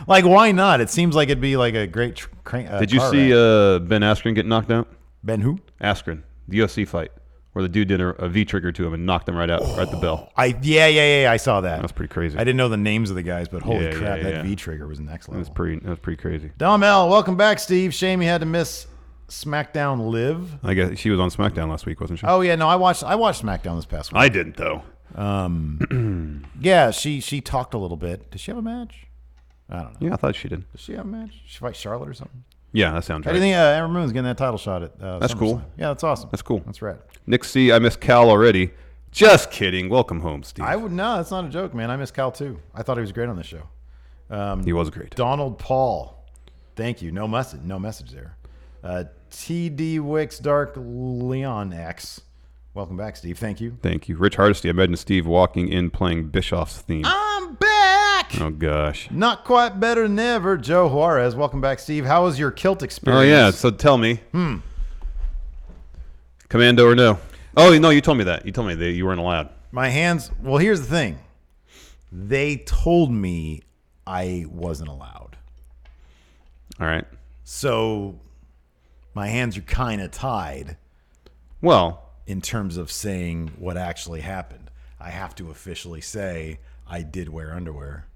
Like, why not? It seems like it'd be like a great. Did you see Ben Askren get knocked out? Ben who? Askren, the UFC fight, where the dude did a V-trigger to him and knocked him right out, right at the bell. Yeah, I saw that. That's pretty crazy. I didn't know the names of the guys, but holy Yeah, crap, yeah, that yeah. V trigger was next level. That was pretty crazy. Dom L, welcome back, Steve. Shame you had to miss SmackDown Live. I guess she was on SmackDown last week, wasn't she? Oh yeah, no, I watched SmackDown this past week. I didn't though. Yeah, she talked a little bit. Does she have a match? I don't know. Yeah, I thought she did. Does she have a match? She fight Charlotte or something? Yeah, that sounds How right. do you think Amber Moon's getting that title shot at That's SummerSlam? cool. Yeah, that's awesome. That's cool. That's right. Nick C, I miss Cal already. Just kidding. Welcome home, Steve. No, that's not a joke, man. I miss Cal too. I thought he was great on this show. He was great. Donald Paul, thank you. No message there. TD Wicks Dark Leon X, welcome back, Steve. Thank you. Thank you. Rich Hardesty, I imagine Steve walking in playing Bischoff's theme. I'm back. Oh, gosh. Not quite better than ever. Joe Juarez, welcome back, Steve. How was your kilt experience? Oh, yeah. So tell me. Commando or no? Oh, no, you told me that. You told me that you weren't allowed. My hands, well, here's the thing. They told me I wasn't allowed. All right. So my hands are kind of tied Well, in terms of saying what actually happened. I have to officially say I did wear underwear.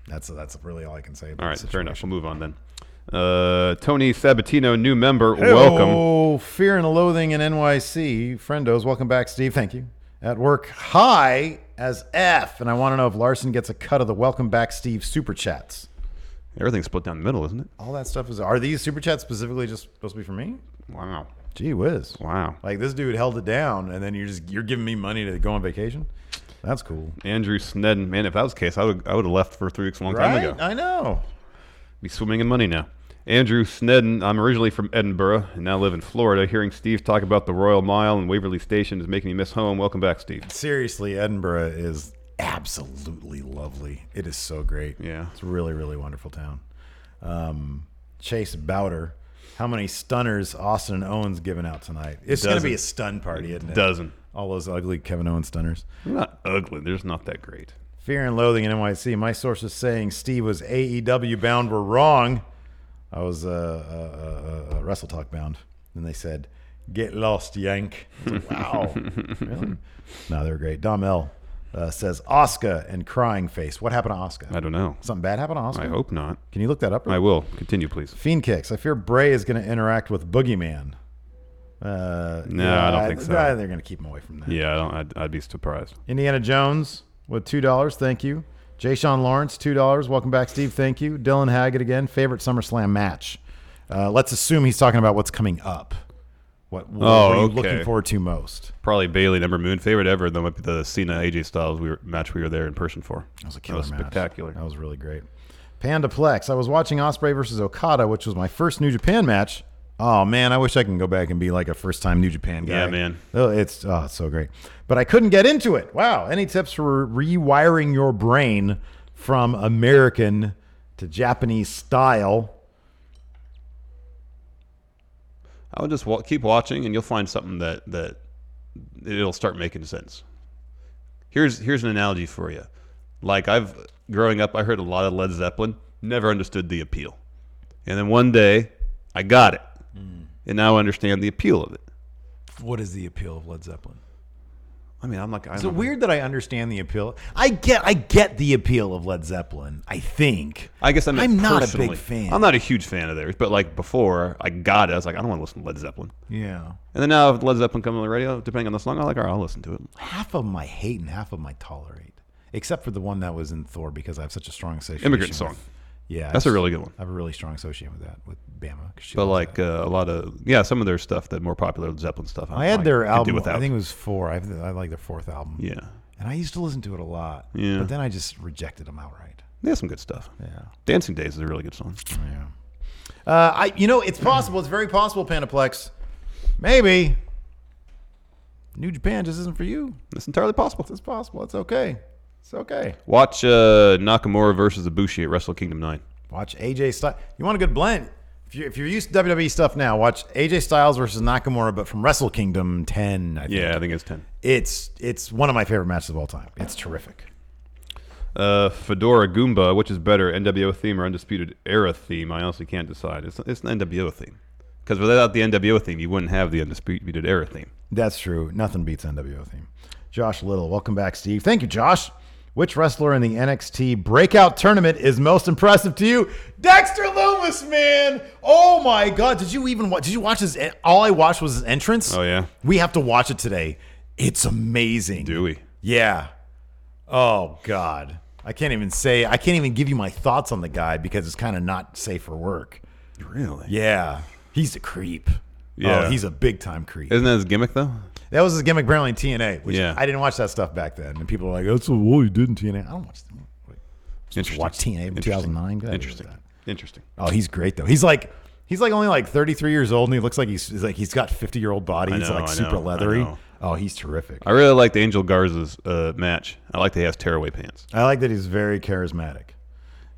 That's really all I can say about all right. the Fair enough. situation. We'll move on then. Tony Sabatino, new member. Welcome. Oh, Fear and Loathing in NYC. Friendos, welcome back, Steve. Thank you. At work, high as F. And I want to know if Larson gets a cut of the welcome back, Steve super chats. Everything's split down the middle, isn't it? All that stuff are these super chats specifically just supposed to be for me? Wow. Gee whiz. Wow. Like this dude held it down and then you're giving me money to go on vacation? That's cool. Andrew Snedden. Man, if that was the case, I would have left for 3 weeks a long time ago. I know. Be swimming in money now. Andrew Snedden. I'm originally from Edinburgh and now live in Florida. Hearing Steve talk about the Royal Mile and Waverly Station is making me miss home. Welcome back, Steve. Seriously, Edinburgh is absolutely lovely. It is so great. Yeah. It's a really, really wonderful town. Chase Bowder. How many stunners Austin and Owens giving out tonight? It's going to be a stun party, isn't it? Dozen. All those ugly Kevin Owens stunners. They're not ugly. They're just not that great. Fear and Loathing in NYC. My sources saying Steve was AEW bound were wrong. I was Wrestle Talk bound. And they said, get lost, Yank. Wow. Really? No, they were great. Dom L says, Asuka and crying face. What happened to Asuka? I don't know. Something bad happened to Asuka? I hope not. Can you look that up? I will. Continue, please. Fiend Kicks. I fear Bray is going to interact with Boogeyman. No, I don't think so. They're going to keep him away from that. Yeah, I'd be surprised. Indiana Jones with $2. Thank you. Jay Sean Lawrence, $2. Welcome back, Steve. Thank you. Dylan Haggett again. Favorite SummerSlam match. Let's assume he's talking about what's coming up. What are you looking forward to most? Probably Bailey and Ember Moon. Favorite ever, though, might be the Cena AJ Styles match we were there in person for. That was a killer match. Spectacular. That was really great. Pandaplex. I was watching Ospreay versus Okada, which was my first New Japan match. Oh, man, I wish I can go back and be like a first-time New Japan guy. Yeah, man. Oh, it's so great. But I couldn't get into it. Wow. Any tips for rewiring your brain from American to Japanese style? I would just keep watching, and you'll find something that it'll start making sense. Here's an analogy for you. Like growing up, I heard a lot of Led Zeppelin. Never understood the appeal, and then one day, I got it, and now I understand the appeal of it. What is the appeal of Led Zeppelin? I mean, Is it weird that I understand the appeal? I get the appeal of Led Zeppelin. I think. I guess I'm not a personally. big fan. I'm not a huge fan of theirs, but like before I got it, I was like, I don't want to listen to Led Zeppelin. Yeah. And then now if Led Zeppelin comes on the radio, depending on the song, I'm like, all right, I'll listen to it. Half of them I hate and half of them I tolerate, except for the one that was in Thor because I have such a strong association. Immigrant Song. Yeah, That's a really good one. I have a really strong association with that with Bama. But like a lot of some of their stuff, the more popular Led Zeppelin stuff. I had their album. I think it was 4. I like their 4th album. Yeah. And I used to listen to it a lot. Yeah. But then I just rejected them outright. They have some good stuff. Yeah. Dancing Days is a really good song. Yeah. It's possible. It's very possible, Panaplex. Maybe New Japan just isn't for you. It's entirely possible. It's possible. It's okay. It's okay. Watch Nakamura versus Ibushi at Wrestle Kingdom 9. Watch AJ Styles. You want a good blend? If you're used to WWE stuff now, watch AJ Styles versus Nakamura, but from Wrestle Kingdom 10. I think. Yeah, I think it's 10. It's one of my favorite matches of all time. It's terrific. Fedora Goomba, which is better, NWO theme or Undisputed Era theme? I honestly can't decide. It's an NWO theme. Because without the NWO theme, you wouldn't have the Undisputed Era theme. That's true. Nothing beats NWO theme. Josh Little, welcome back, Steve. Thank you, Josh. Which wrestler in the NXT Breakout Tournament is most impressive to you? Dexter Lumis, man. Oh, my God. Did you watch his? All I watched was his entrance. Oh, yeah. We have to watch it today. It's amazing. Do we? Yeah. Oh, God. I can't even give you my thoughts on the guy because it's kind of not safe for work. Really? Yeah. He's a creep. Yeah. Oh, he's a big-time creep. Isn't that his gimmick, though? That was his gimmick apparently in TNA, which Yeah. I didn't watch that stuff back then. And people were like, that's what he did in TNA. I don't watch them. Watch TNA in 2009. Go ahead. Interesting. Oh, he's great, though. He's only like 33 years old, and he looks like he's got 50-year-old body. He's like super leathery. Oh, he's terrific. I really liked Angel Garza's match. I like that he has tearaway pants. I like that he's very charismatic.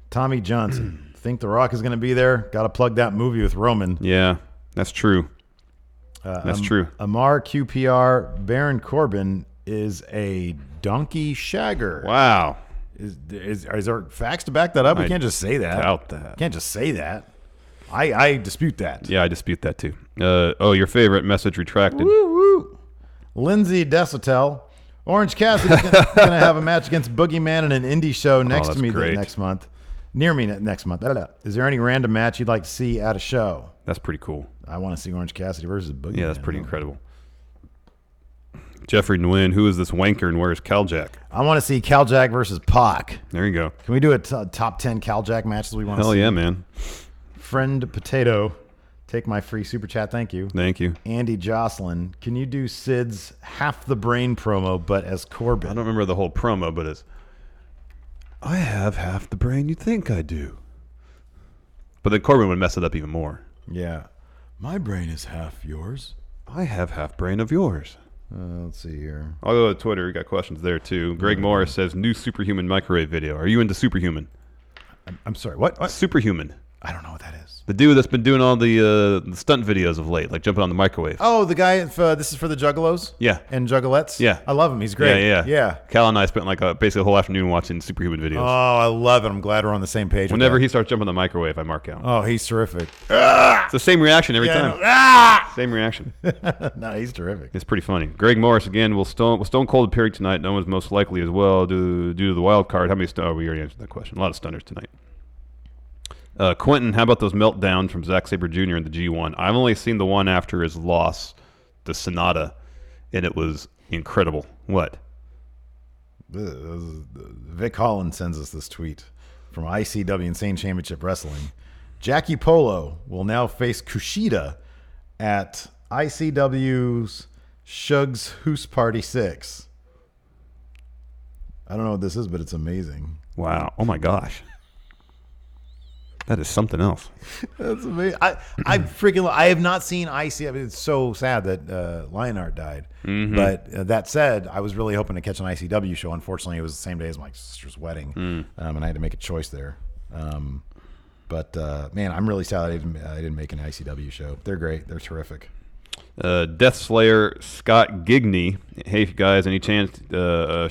Tommy Johnson. Think The Rock is going to be there? Got to plug that movie with Roman. Yeah, that's true. That's true. Amar QPR. Baron Corbin is a donkey shagger. Wow. Is there facts to back that up? We can't just say that. Doubt that. Can't just say that. I dispute that. Yeah, I dispute that too. Your favorite message retracted. Woo woo. Lindsay Desatel. Orange Cassidy's going to have a match against Boogeyman in an indie show next to me next month. Near me next month. Is there any random match you'd like to see at a show? That's pretty cool. I want to see Orange Cassidy versus Boogeyman. Yeah, that's pretty incredible. Jeffrey Nguyen, who is this wanker and where's Caljack? I want to see Caljack versus PAC. There you go. Can we do a top 10 Caljack matches we want to see? Hell yeah, man. Friend Potato, take my free super chat. Thank you. Thank you. Andy Jocelyn, can you do Sid's Half the Brain promo, but as Corbin? I don't remember the whole promo, but it's, I have half the brain you think I do. But then Corbin would mess it up even more. Yeah. My brain is half yours. I have half brain of yours. Let's see here. I'll go to Twitter. We got questions there too. Greg Morris says, new Superhuman microwave video. Are you into Superhuman? I'm sorry, what? Superhuman. I don't know what that is. The dude that's been doing all the stunt videos of late, like jumping on the microwave. Oh, the guy, this is for the Juggalos? Yeah. And Juggalettes? Yeah. I love him. He's great. Yeah. Cal and I spent basically a whole afternoon watching Superhuman videos. Oh, I love it. I'm glad we're on the same page. Whenever he starts jumping on the microwave, I mark out. Oh, he's terrific. It's the same reaction every time. No. Same reaction. No, he's terrific. It's pretty funny. Greg Morris, again, will Stone Cold appearing tonight? No one's most likely as well due to the wild card. How many we already answered that question. A lot of stunners tonight. Quentin, how about those meltdowns from Zack Sabre Jr. in the G1? I've only seen the one after his loss, the Sonata, and it was incredible. What? Vic Holland sends us this tweet from ICW Insane Championship Wrestling. Jackie Polo will now face Kushida at ICW's Shug's Hoose Party 6. I don't know what this is, but it's amazing. Wow. Oh, my gosh. That is something else. That's amazing. I have not seen ICW. It's so sad that Lionheart died. Mm-hmm. But that said, I was really hoping to catch an ICW show. Unfortunately, it was the same day as my sister's wedding, and I had to make a choice there. But man, I'm really sad I didn't make an ICW show. They're great. They're terrific. Death Slayer Scott Gigney. Hey, guys, any chance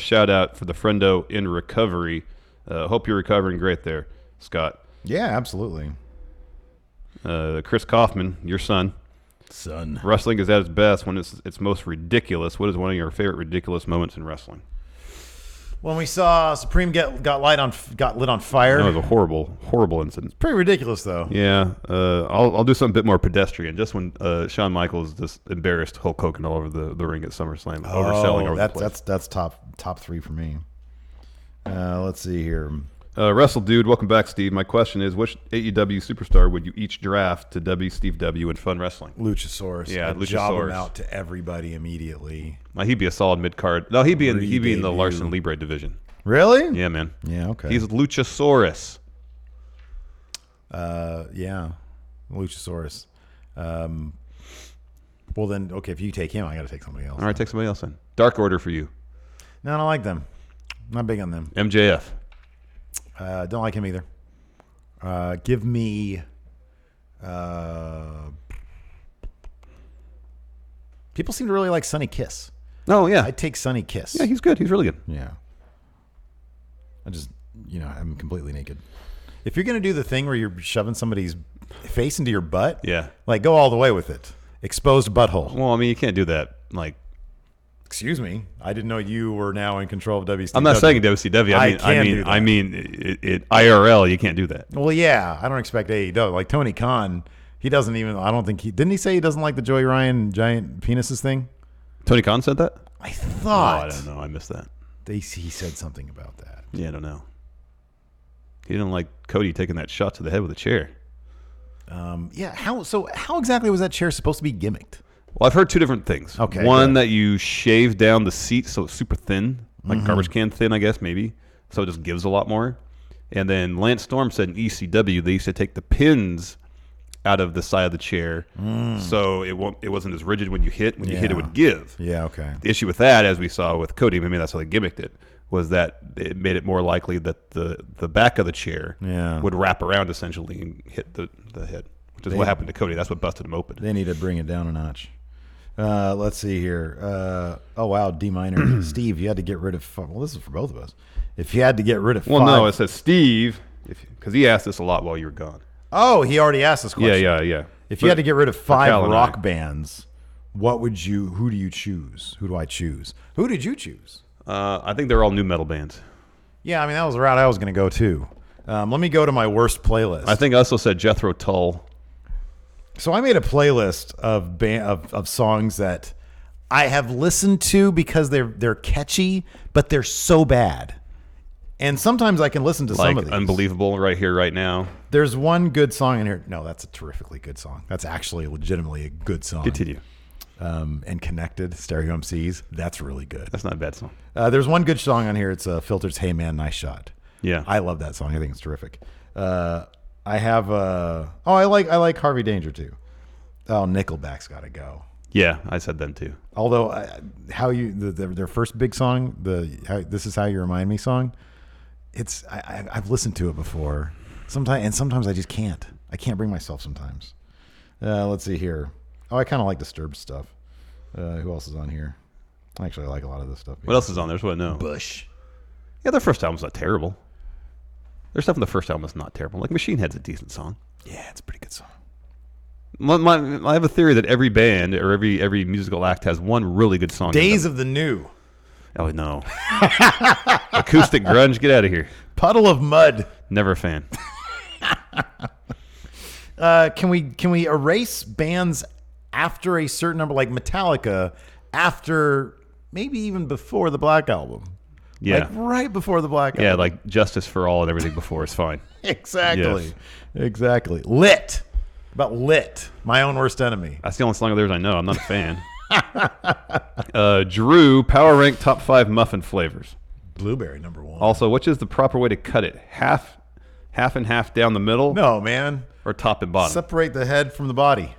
shout out for the friendo in recovery? Hope you're recovering great there, Scott. Yeah, absolutely. Chris Kaufman, your son. Wrestling is at its best when it's most ridiculous. What is one of your favorite ridiculous moments in wrestling? When we saw Supreme got lit on fire. That was a horrible incident. Pretty ridiculous, though. Yeah. I'll do something a bit more pedestrian. Just when Shawn Michaels just embarrassed Hulk Hogan all over the ring at SummerSlam, overselling over the place. That's top three for me. Let's see here. Wrestle Dude, welcome back, Steve. My question is, which AEW superstar would you each draft to Steve W in Fun Wrestling? Luchasaurus. Yeah, I'd Luchasaurus. job him out to everybody immediately. He'd be a solid mid-card. No, he'd be in the Larson Libre division. Really? Yeah, man. Yeah, okay. He's Luchasaurus. Yeah, Luchasaurus. Well, then, okay, if you take him, I got to take somebody else. All right, take somebody else then. Dark Order for you. No, I don't like them. Not big on them. MJF. Don't like him either. Give me. People seem to really like Sonny Kiss. Oh yeah, I'd take Sonny Kiss. Yeah, he's good. He's really good. Yeah. I'm completely naked. If you're gonna do the thing where you're shoving somebody's face into your butt, yeah, like go all the way with it. Exposed butthole. Well, I mean, you can't do that. Like, excuse me, I didn't know you were now in control of WCW. I'm not saying WCW. I mean, it IRL. You can't do that. Well, yeah, I don't expect AEW. Like Tony Khan, he doesn't even. I don't think didn't he say he doesn't like the Joey Ryan giant penises thing? Tony Khan said that. I thought. Oh, I don't know. I missed that. He said something about that. Yeah, I don't know. He didn't like Cody taking that shot to the head with a chair. Yeah. How exactly was that chair supposed to be gimmicked? Well, I've heard two different things. Okay. One, that you shave down the seat so it's super thin, like garbage can thin, I guess, maybe. So it just gives a lot more. And then Lance Storm said in ECW they used to take the pins out of the side of the chair, so it wasn't as rigid when you hit. When you hit, it would give. Yeah, okay. The issue with that, as we saw with Cody, maybe that's how they gimmicked it, was that it made it more likely that the back of the chair would wrap around essentially and hit the head, which is what happened to Cody. That's what busted him open. They need to bring it down a notch. Let's see here. Oh, wow, D minor. Steve, you had to get rid of... Well, this is for both of us. If you had to get rid of 5... Well, no, it says Steve, because he asked this a lot while you were gone. Oh, he already asked this question. Yeah. If you had to get rid of 5 rock bands, who do you choose? Who do I choose? Who did you choose? I think they're all new metal bands. Yeah, I mean, that was the route I was going to go, too. Let me go to my worst playlist. I think I also said Jethro Tull. So I made a playlist of songs that I have listened to because they're catchy, but they're so bad. And sometimes I can listen to some of these. Unbelievable, Right Here, Right Now. There's one good song in here. No, that's a terrifically good song. That's actually legitimately a good song. Continue. And Connected, Stereo MCs. That's really good. That's not a bad song. There's one good song on here. It's Filter's Hey Man, Nice Shot. Yeah. I love that song. I think it's terrific. I have I like Harvey Danger too. Oh, Nickelback's got to go. Yeah, I said them too. Although their first big song, This Is How You Remind Me song, I've listened to it before. Sometimes I just can't. I can't bring myself sometimes. Let's see here. Oh, I kind of like Disturbed stuff. Who else is on here? Actually, I like a lot of this stuff. What else is on there? What I know. Bush. Yeah, their first album's not terrible. There's stuff in the first album that's not terrible. Like Machine Head's a decent song. Yeah, it's a pretty good song. I have a theory that every band or every musical act has one really good song. Days of the New. Oh, no. Acoustic grunge, get out of here. Puddle of Mud. Never a fan. Can we erase bands after a certain number, like Metallica, after maybe even before the Black Album? Yeah. Like right before the Black Album. Yeah, like Justice for All and everything before is fine. Exactly. Yes. Exactly. Lit. About Lit, my own worst enemy. That's the only song of theirs I know. I'm not a fan. Drew, power rank top 5 muffin flavors. Blueberry, number 1. Also, which is the proper way to cut it? Half and half down the middle? No, man. Or top and bottom? Separate the head from the body.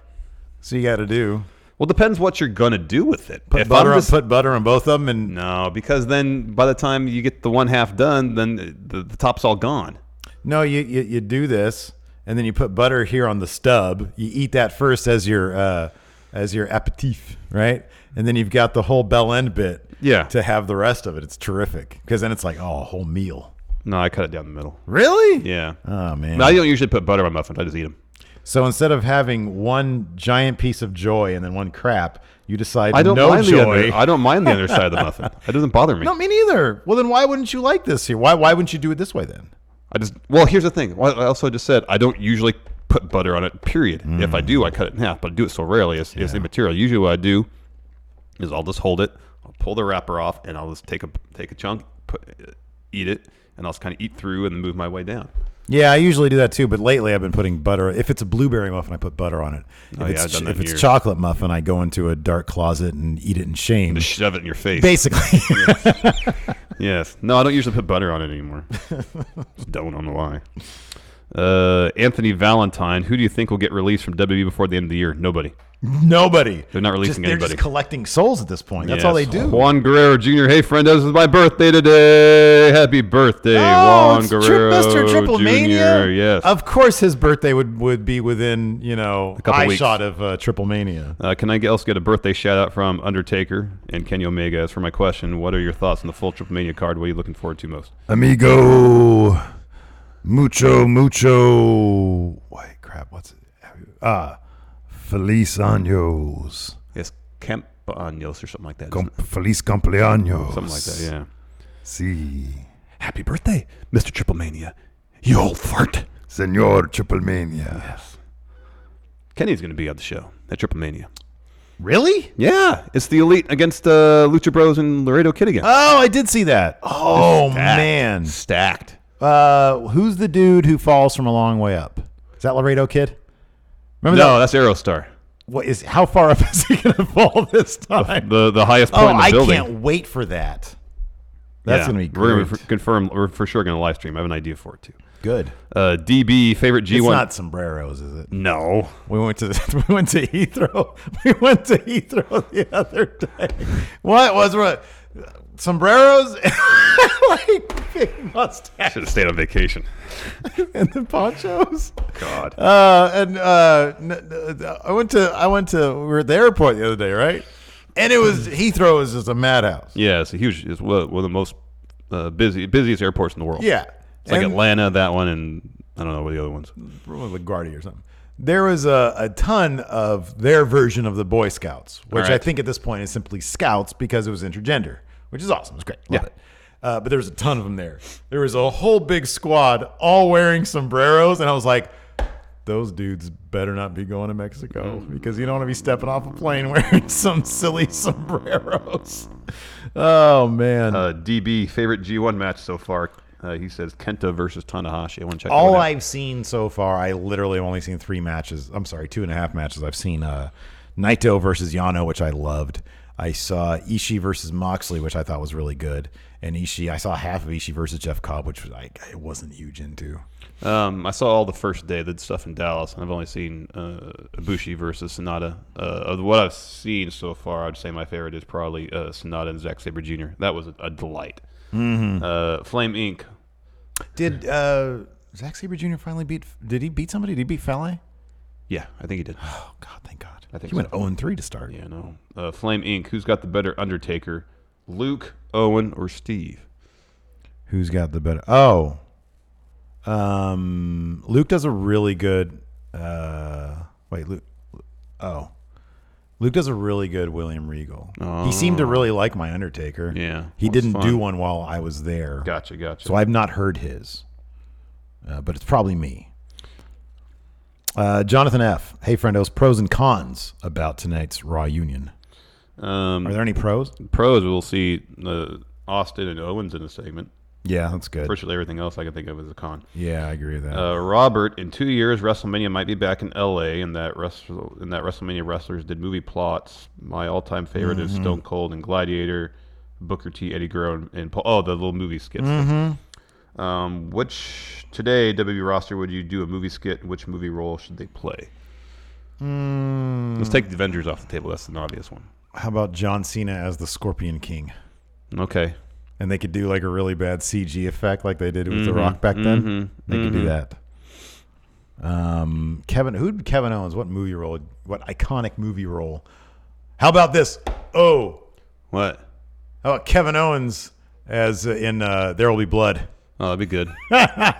So you got to do. Well, depends what you're going to do with it. Put butter on both of them. And no, because then by the time you get the one half done, then the top's all gone. No, you do this, and then you put butter here on the stub. You eat that first as your aperitif, right? And then you've got the whole bell end bit to have the rest of it. It's terrific because then it's like, a whole meal. No, I cut it down the middle. Really? Yeah. Oh, man. No, I don't usually put butter on muffins. I just eat them. So instead of having one giant piece of joy and then one crap, you decide I don't no mind joy. I don't mind the other side of the muffin. It doesn't bother me. No, me neither. Well, then why wouldn't you like this here? Why wouldn't you do it this way then? Well, here's the thing. I also just said I don't usually put butter on it, period. If I do, I cut it in half, but I do it so rarely it's immaterial. Usually what I do is I'll just hold it, I'll pull the wrapper off, and I'll just take a chunk, eat it, and I'll just kind of eat through and then move my way down. Yeah, I usually do that too, but lately I've been putting butter. If it's a blueberry muffin, I put butter on it. If it's chocolate muffin, I go into a dark closet and eat it in shame. Just shove it in your face. Basically. Yes. No, I don't usually put butter on it anymore. Just don't know why. Anthony Valentine, who do you think will get released from WWE before the end of the year? Nobody. Nobody. They're not releasing anybody. They're just collecting souls at this point. That's all they do. Juan Guerrero Jr. Hey, friend, this is my birthday today. Happy birthday, Juan Guerrero Mr. Triple Mania. Jr. Yes. Of course his birthday would be within, a couple weeks. shot of Triple Mania. Can I also get a birthday shout-out from Undertaker and Kenny Omega? As for my question, what are your thoughts on the full Triple Mania card? What are you looking forward to most? Amigo. Mucho. Wait, crap. What's it? Feliz Años. Yes, Campaños or something like that. Feliz Cumpleaños. Something like that, yeah. Sí. Happy birthday, Mr. Triple Mania. You old fart. Senor Triple Mania. Yes. Kenny's going to be on the show at Triple Mania. Really? Yeah, it's the Elite against Lucha Bros and Laredo Kid again. Oh, I did see that. Oh, Stacked. man. Stacked. Who's the dude who falls from a long way up? Is that Laredo Kid? Remember No, that? that's Aerostar. How far up is he going to fall this time? The highest point in the building. I can't wait for that. That's going to be We're great. gonna confirm. We're for sure going to live stream. I have an idea for it too. Good. DB favorite G1. It's not sombreros, is it? No. We went to Heathrow. We went to Heathrow the other day. What? Sombreros, like big mustache, Should have stayed on vacation. and the ponchos. God. I went to. We were at the airport the other day, right? And it was Heathrow is just a madhouse. Yeah, it's a huge. It's one of the most busiest airports in the world. Yeah, It's like Atlanta, that one, and I don't know what the other ones. probably LaGuardia or something. There was a ton of their version of the Boy Scouts, which I think at this point is simply Scouts because it was intergender, which is awesome. It's great. Love it. But there was a ton of them there. There was a whole big squad all wearing sombreros, and I was like, those dudes better not be going to Mexico because you don't want to be stepping off a plane wearing some silly sombreros. Oh, man. DB favorite G1 match so far. He says Kenta versus Tanahashi. I want to check All that out. I've seen so far, I literally have only seen 3 matches. I'm sorry, 2.5 matches. I've seen Naito versus Yano, which I loved. I saw Ishii versus Moxley, which I thought was really good. And I saw half of Ishii versus Jeff Cobb, which I wasn't huge into. I saw all the first day, the stuff in Dallas, and I've only seen Ibushi versus Sonata. Of what I've seen so far, I'd say my favorite is probably Sonata and Zack Sabre Jr. That was a delight. Mm-hmm. Flame Inc. Did Zack Sabre Jr. finally did he beat somebody? Did he beat Fale? Yeah, I think he did. Oh, God, thank God. I think he went so. 0-3 to start. Yeah, no. Flame Inc. Who's got the better Undertaker? Luke, Owen, or Steve? Who's got the better? Oh. Luke does a really good Luke does a really good William Regal. He seemed to really like my Undertaker. Yeah. He that's didn't fun. do one while I was there. Gotcha. So I've not heard his. But it's probably me. Jonathan F. Hey, friendos. Pros and cons about tonight's Raw Union. Are there any pros? Pros, we'll see Austin and Owens in a segment. Yeah, that's good. Virtually everything else I can think of as a con. Yeah, I agree with that. Robert, in 2 years, WrestleMania might be back in L.A., and that WrestleMania wrestlers did movie plots. My all-time favorite is Stone Cold and Gladiator, Booker T, Eddie Guerrero, and Paul. Oh, the little movie skits. Which today WWE roster would you do a movie skit? Which movie role should they play? Let's take the Avengers off the table. That's an obvious one. How about John Cena as the Scorpion King? Okay. And they could do like a really bad CG effect like they did with The Rock back then. They could do that. Kevin Owens, what movie role? What iconic movie role? How about this? Oh. What? How about Kevin Owens as in There Will Be Blood? Oh, that'd be good.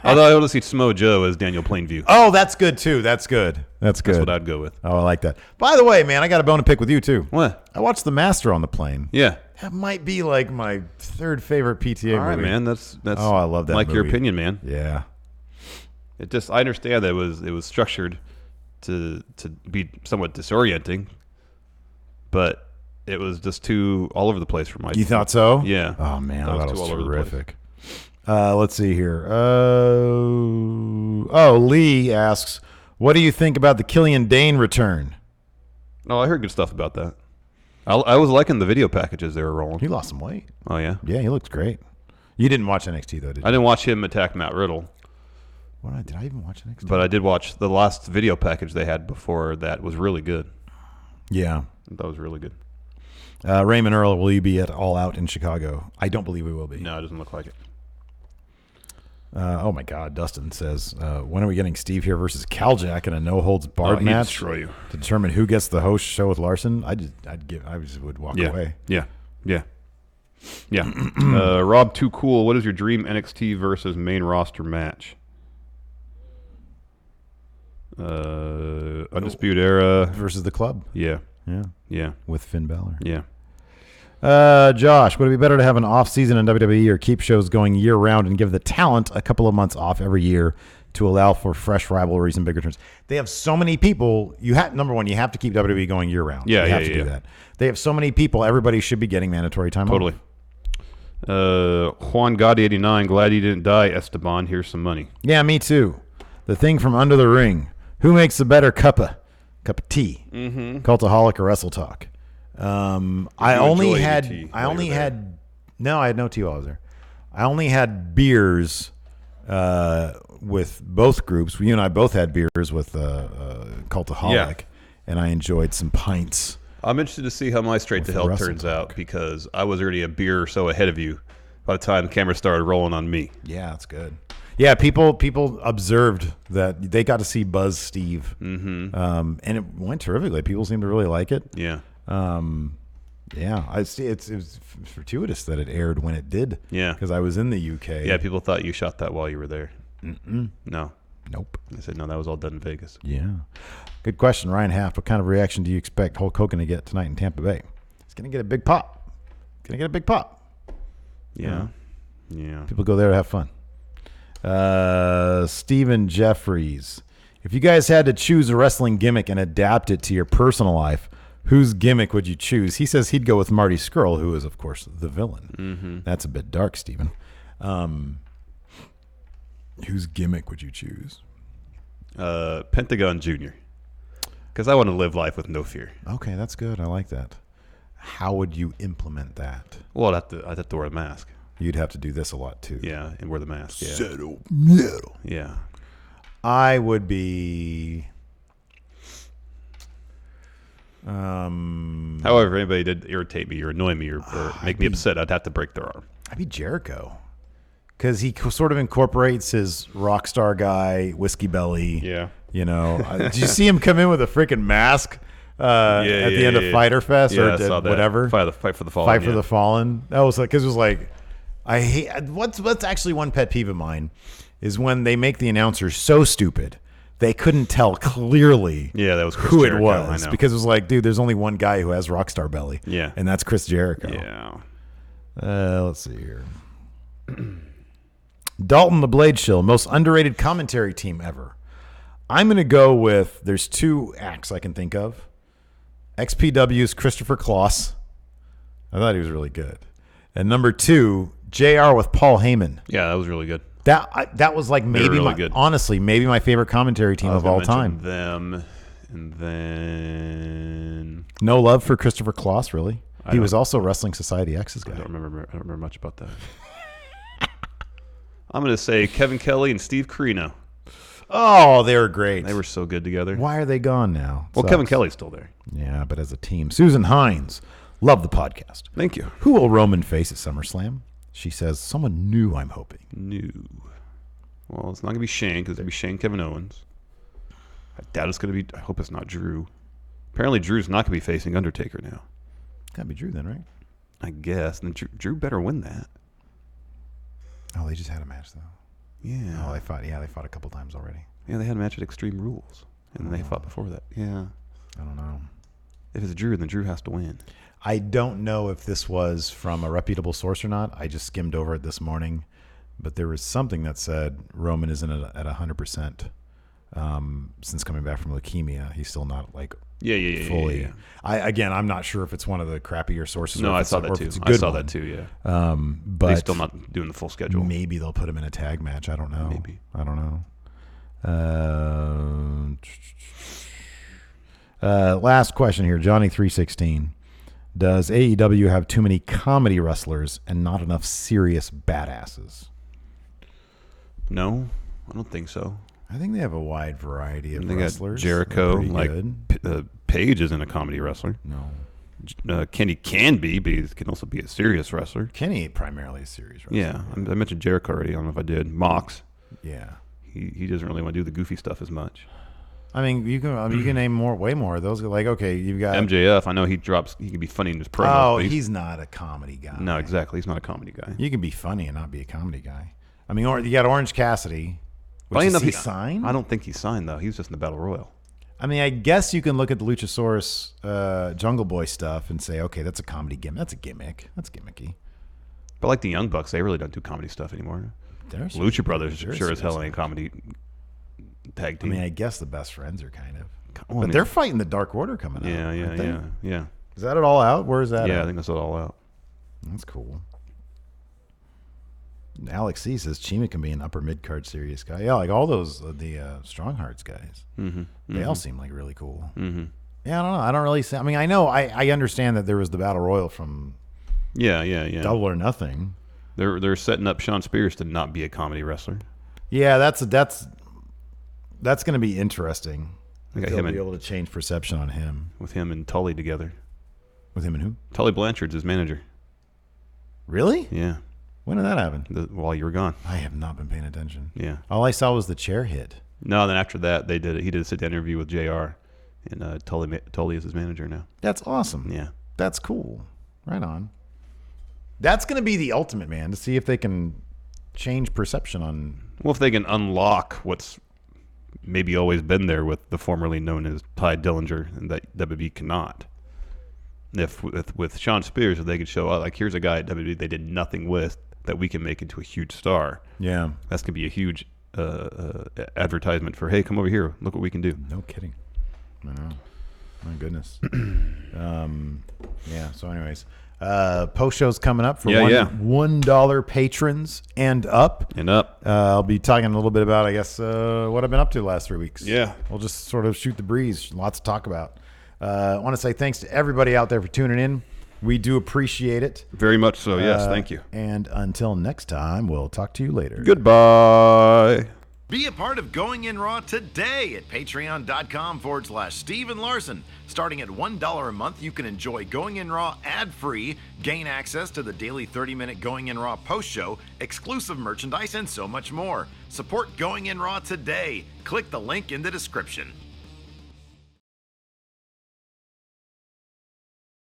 Although I want to see Smo Joe as Daniel Plainview. Oh, that's good too. That's good. That's what I'd go with. Oh, I like that. By the way, man, I got a bone to pick with you too. What? I watched The Master on the plane. Yeah. That might be like my 3rd favorite PTA All right, movie. man. That's. Oh, I love that like your movie. opinion, man. Yeah. I understand that it was structured to be somewhat disorienting, but it was just too all over the place for my. You thought so? Yeah. Oh man, I thought it was all over the place. terrific. Let's see here. Lee asks, "What do you think about the Killian Dane return?" Oh, I heard good stuff about that. I was liking the video packages they were rolling. He lost some weight. Oh yeah. Yeah, he looks great. You didn't watch NXT though, did you? I didn't watch him attack Matt Riddle, Did I even watch NXT? but I did watch the last video package they had before that. Was really good. Yeah. That was really good. Raymond Earl, will you be at All Out in Chicago? I don't believe we will be. No, it doesn't look like it. Oh my God, Dustin says, when are we getting Steve here versus Caljack in a no holds barred he'd match destroy you. to determine who gets the host show with Larson? I just would walk away. Yeah. Rob Too Cool, what is your dream NXT versus main roster match? Undisputed Era Versus the Club. Yeah. Yeah. With Finn Balor. Yeah. Josh, would it be better to have an off season in WWE or keep shows going year round and give the talent a couple of months off every year to allow for fresh rivalries and bigger turns. They have so many people. Number one, you have to keep WWE going year round. Yeah, you have to do that. They have so many people. Everybody should be getting mandatory time Totally. off. Juan Gotti 89. Glad you didn't die, Esteban. Here's some money. Yeah, me too. The thing from under the ring. Who makes the better cup of tea? Mm-hmm. Cultaholic or Wrestle Talk? I had no tea while I was there. I only had beers with both groups. You and I both had beers with Cultaholic, and I enjoyed some pints. I'm interested to see how my Straight to Hell turns out because I was already a beer or so ahead of you by the time the camera started rolling on me. Yeah, that's good. Yeah, people observed that they got to see Buzz Steve, and it went terrifically. People seem to really like it. Yeah. Yeah, I see. It was fortuitous that it aired when it did. Yeah, because I was in the UK. Yeah, people thought you shot that while you were there. No. Nope. They said no, that was all done in Vegas. Yeah. Good question, Ryan Haft. What kind of reaction do you expect Hulk Hogan to get tonight in Tampa Bay? He's gonna get a big pop. Yeah. Yeah. People go there to have fun. Stephen Jeffries. If you guys had to choose a wrestling gimmick and adapt it to your personal life, whose gimmick would you choose? He says he'd go with Marty Scurll, who is, of course, the villain. Mm-hmm. That's a bit dark, Stephen. Whose gimmick would you choose? Pentagon Jr. Because I want to live life with no fear. Okay, that's good. I like that. How would you implement that? Well, I'd have to wear a mask. You'd have to do this a lot, too. Yeah, and wear the mask. Yeah. Settle metal. Yeah. I would be... However, if anybody did irritate me or annoy me or make me upset, I'd have to break their arm. I'd be Jericho. Because he sort of incorporates his rock star guy, whiskey belly. Yeah. You know, did you see him come in with a freaking mask at the end of Fyter Fest or I saw that. whatever? Fight for the Fallen. Fight for the Fallen. That was like, because it was like, I hate. What's actually one pet peeve of mine is when they make the announcers so stupid they couldn't tell clearly. Yeah, that was Chris who Jericho, it was I know. because it was like, dude, there's only one guy who has rockstar belly. Yeah, and that's Chris Jericho. Yeah. Let's see here. Dalton the Blade Shill, most underrated commentary team ever. I'm going to go with, there's two acts I can think of. XPW's Christopher Kloss. I thought he was really good. And number two, JR with Paul Heyman. Yeah, that was really good. That was like maybe really good. Honestly, maybe my favorite commentary team of all time. Them, and then no love for Christopher Kloss, really. He was also Wrestling Society X's guy. I don't remember much about that. I'm going to say Kevin Kelly and Steve Corino. Oh, they were great. They were so good together. Why are they gone now? Well, Kevin Kelly's still there. Yeah, but as a team. Susan Hines, love the podcast. Thank you. Who will Roman face at SummerSlam? She says, someone new, I'm hoping. New. Well, it's not going to be Shane because it's going to be Shane Kevin Owens. I doubt it's going to be, I hope it's not Drew. Apparently Drew's not going to be facing Undertaker now. Gotta be Drew then, right? I guess. And then Drew better win that. Oh, they just had a match, though. Yeah. Oh, they fought a couple times already. Yeah, they had a match at Extreme Rules. And they fought before that. Yeah. I don't know. If it's Drew, then Drew has to win. I don't know if this was from a reputable source or not. I just skimmed over it this morning. But there was something that said Roman isn't at 100% since coming back from leukemia. He's still not like fully. Yeah. I'm not sure if it's one of the crappier sources. No, or if I saw that too. I saw that too. Yeah. But they're still not doing the full schedule. Maybe they'll put him in a tag match. I don't know. Maybe. I don't know. Last question here, Johnny316. Does AEW have too many comedy wrestlers and not enough serious badasses? No, I don't think so. I think they have a wide variety of they wrestlers. Got Jericho, like good. Paige isn't a comedy wrestler. No. Kenny can be, but he can also be a serious wrestler. Kenny primarily a serious wrestler. Yeah, I mentioned Jericho already. I don't know if I did. Mox. Yeah. He doesn't really want to do the goofy stuff as much. I mean, you can name way more of those. Like, okay, you've got MJF. I know he can be funny in his promos. Oh, he's not a comedy guy. No, exactly. He's not a comedy guy. You can be funny and not be a comedy guy. I mean, you got Orange Cassidy. Is he signed? I don't think he's signed though. He's just in the Battle Royal. I mean, I guess you can look at the Luchasaurus Jungle Boy stuff and say, okay, that's a comedy gimmick. That's a gimmick. That's gimmicky. But like the Young Bucks, they really don't do comedy stuff anymore. Lucha Brothers sure as hell ain't comedy tag I team. mean, I guess the Best Friends are kind of. Well, But they're fighting the Dark Order coming out. aren't they? Yeah. Is that it all out? Where is that Yeah, at? I think that's it all out. That's cool. Alex C says Chima can be an upper mid card serious guy. Yeah, like all those the Strong Hearts guys. They all seem like really cool. Yeah, I don't know. I don't really see. I mean, I know. I understand that there was the Battle Royal from Yeah. Double or Nothing. They're setting up Sean Spears to not be a comedy wrestler. Yeah, that's going to be interesting. They got They'll him be and, able to change perception on him. with him and Tully together. With him and who? Tully Blanchard's his manager. Really? Yeah, When did that happen? while you were gone. I have not been paying attention. Yeah. All I saw was the chair hit. No, then after that, he did a sit-down interview with JR, and Tully is his manager now. That's awesome. Yeah. That's cool. Right on. That's going to be the ultimate, man, to see if they can change perception on. Well, if they can unlock what's maybe always been there with the formerly known as Ty Dillinger, and that WWE cannot. If with Sean Spears, if they could show, like, here's a guy at WWE they did nothing with that we can make into a huge star. Yeah. That's going to be a huge advertisement for, hey, come over here. Look what we can do. No kidding. I know. My goodness. Yeah. So, anyways, post show's coming up for $1 patrons and up. And up. I'll be talking a little bit about, I guess, what I've been up to the last 3 weeks. Yeah. We'll just sort of shoot the breeze. Lots to talk about. I want to say thanks to everybody out there for tuning in. We do appreciate it. Very much so. Yes. Thank you. And until next time, we'll talk to you later. Goodbye. Be a part of Going In Raw today at patreon.com/Steven Larson. Starting at $1 a month, you can enjoy Going In Raw ad-free, gain access to the daily 30-minute Going In Raw post show, exclusive merchandise, and so much more. Support Going In Raw today. Click the link in the description.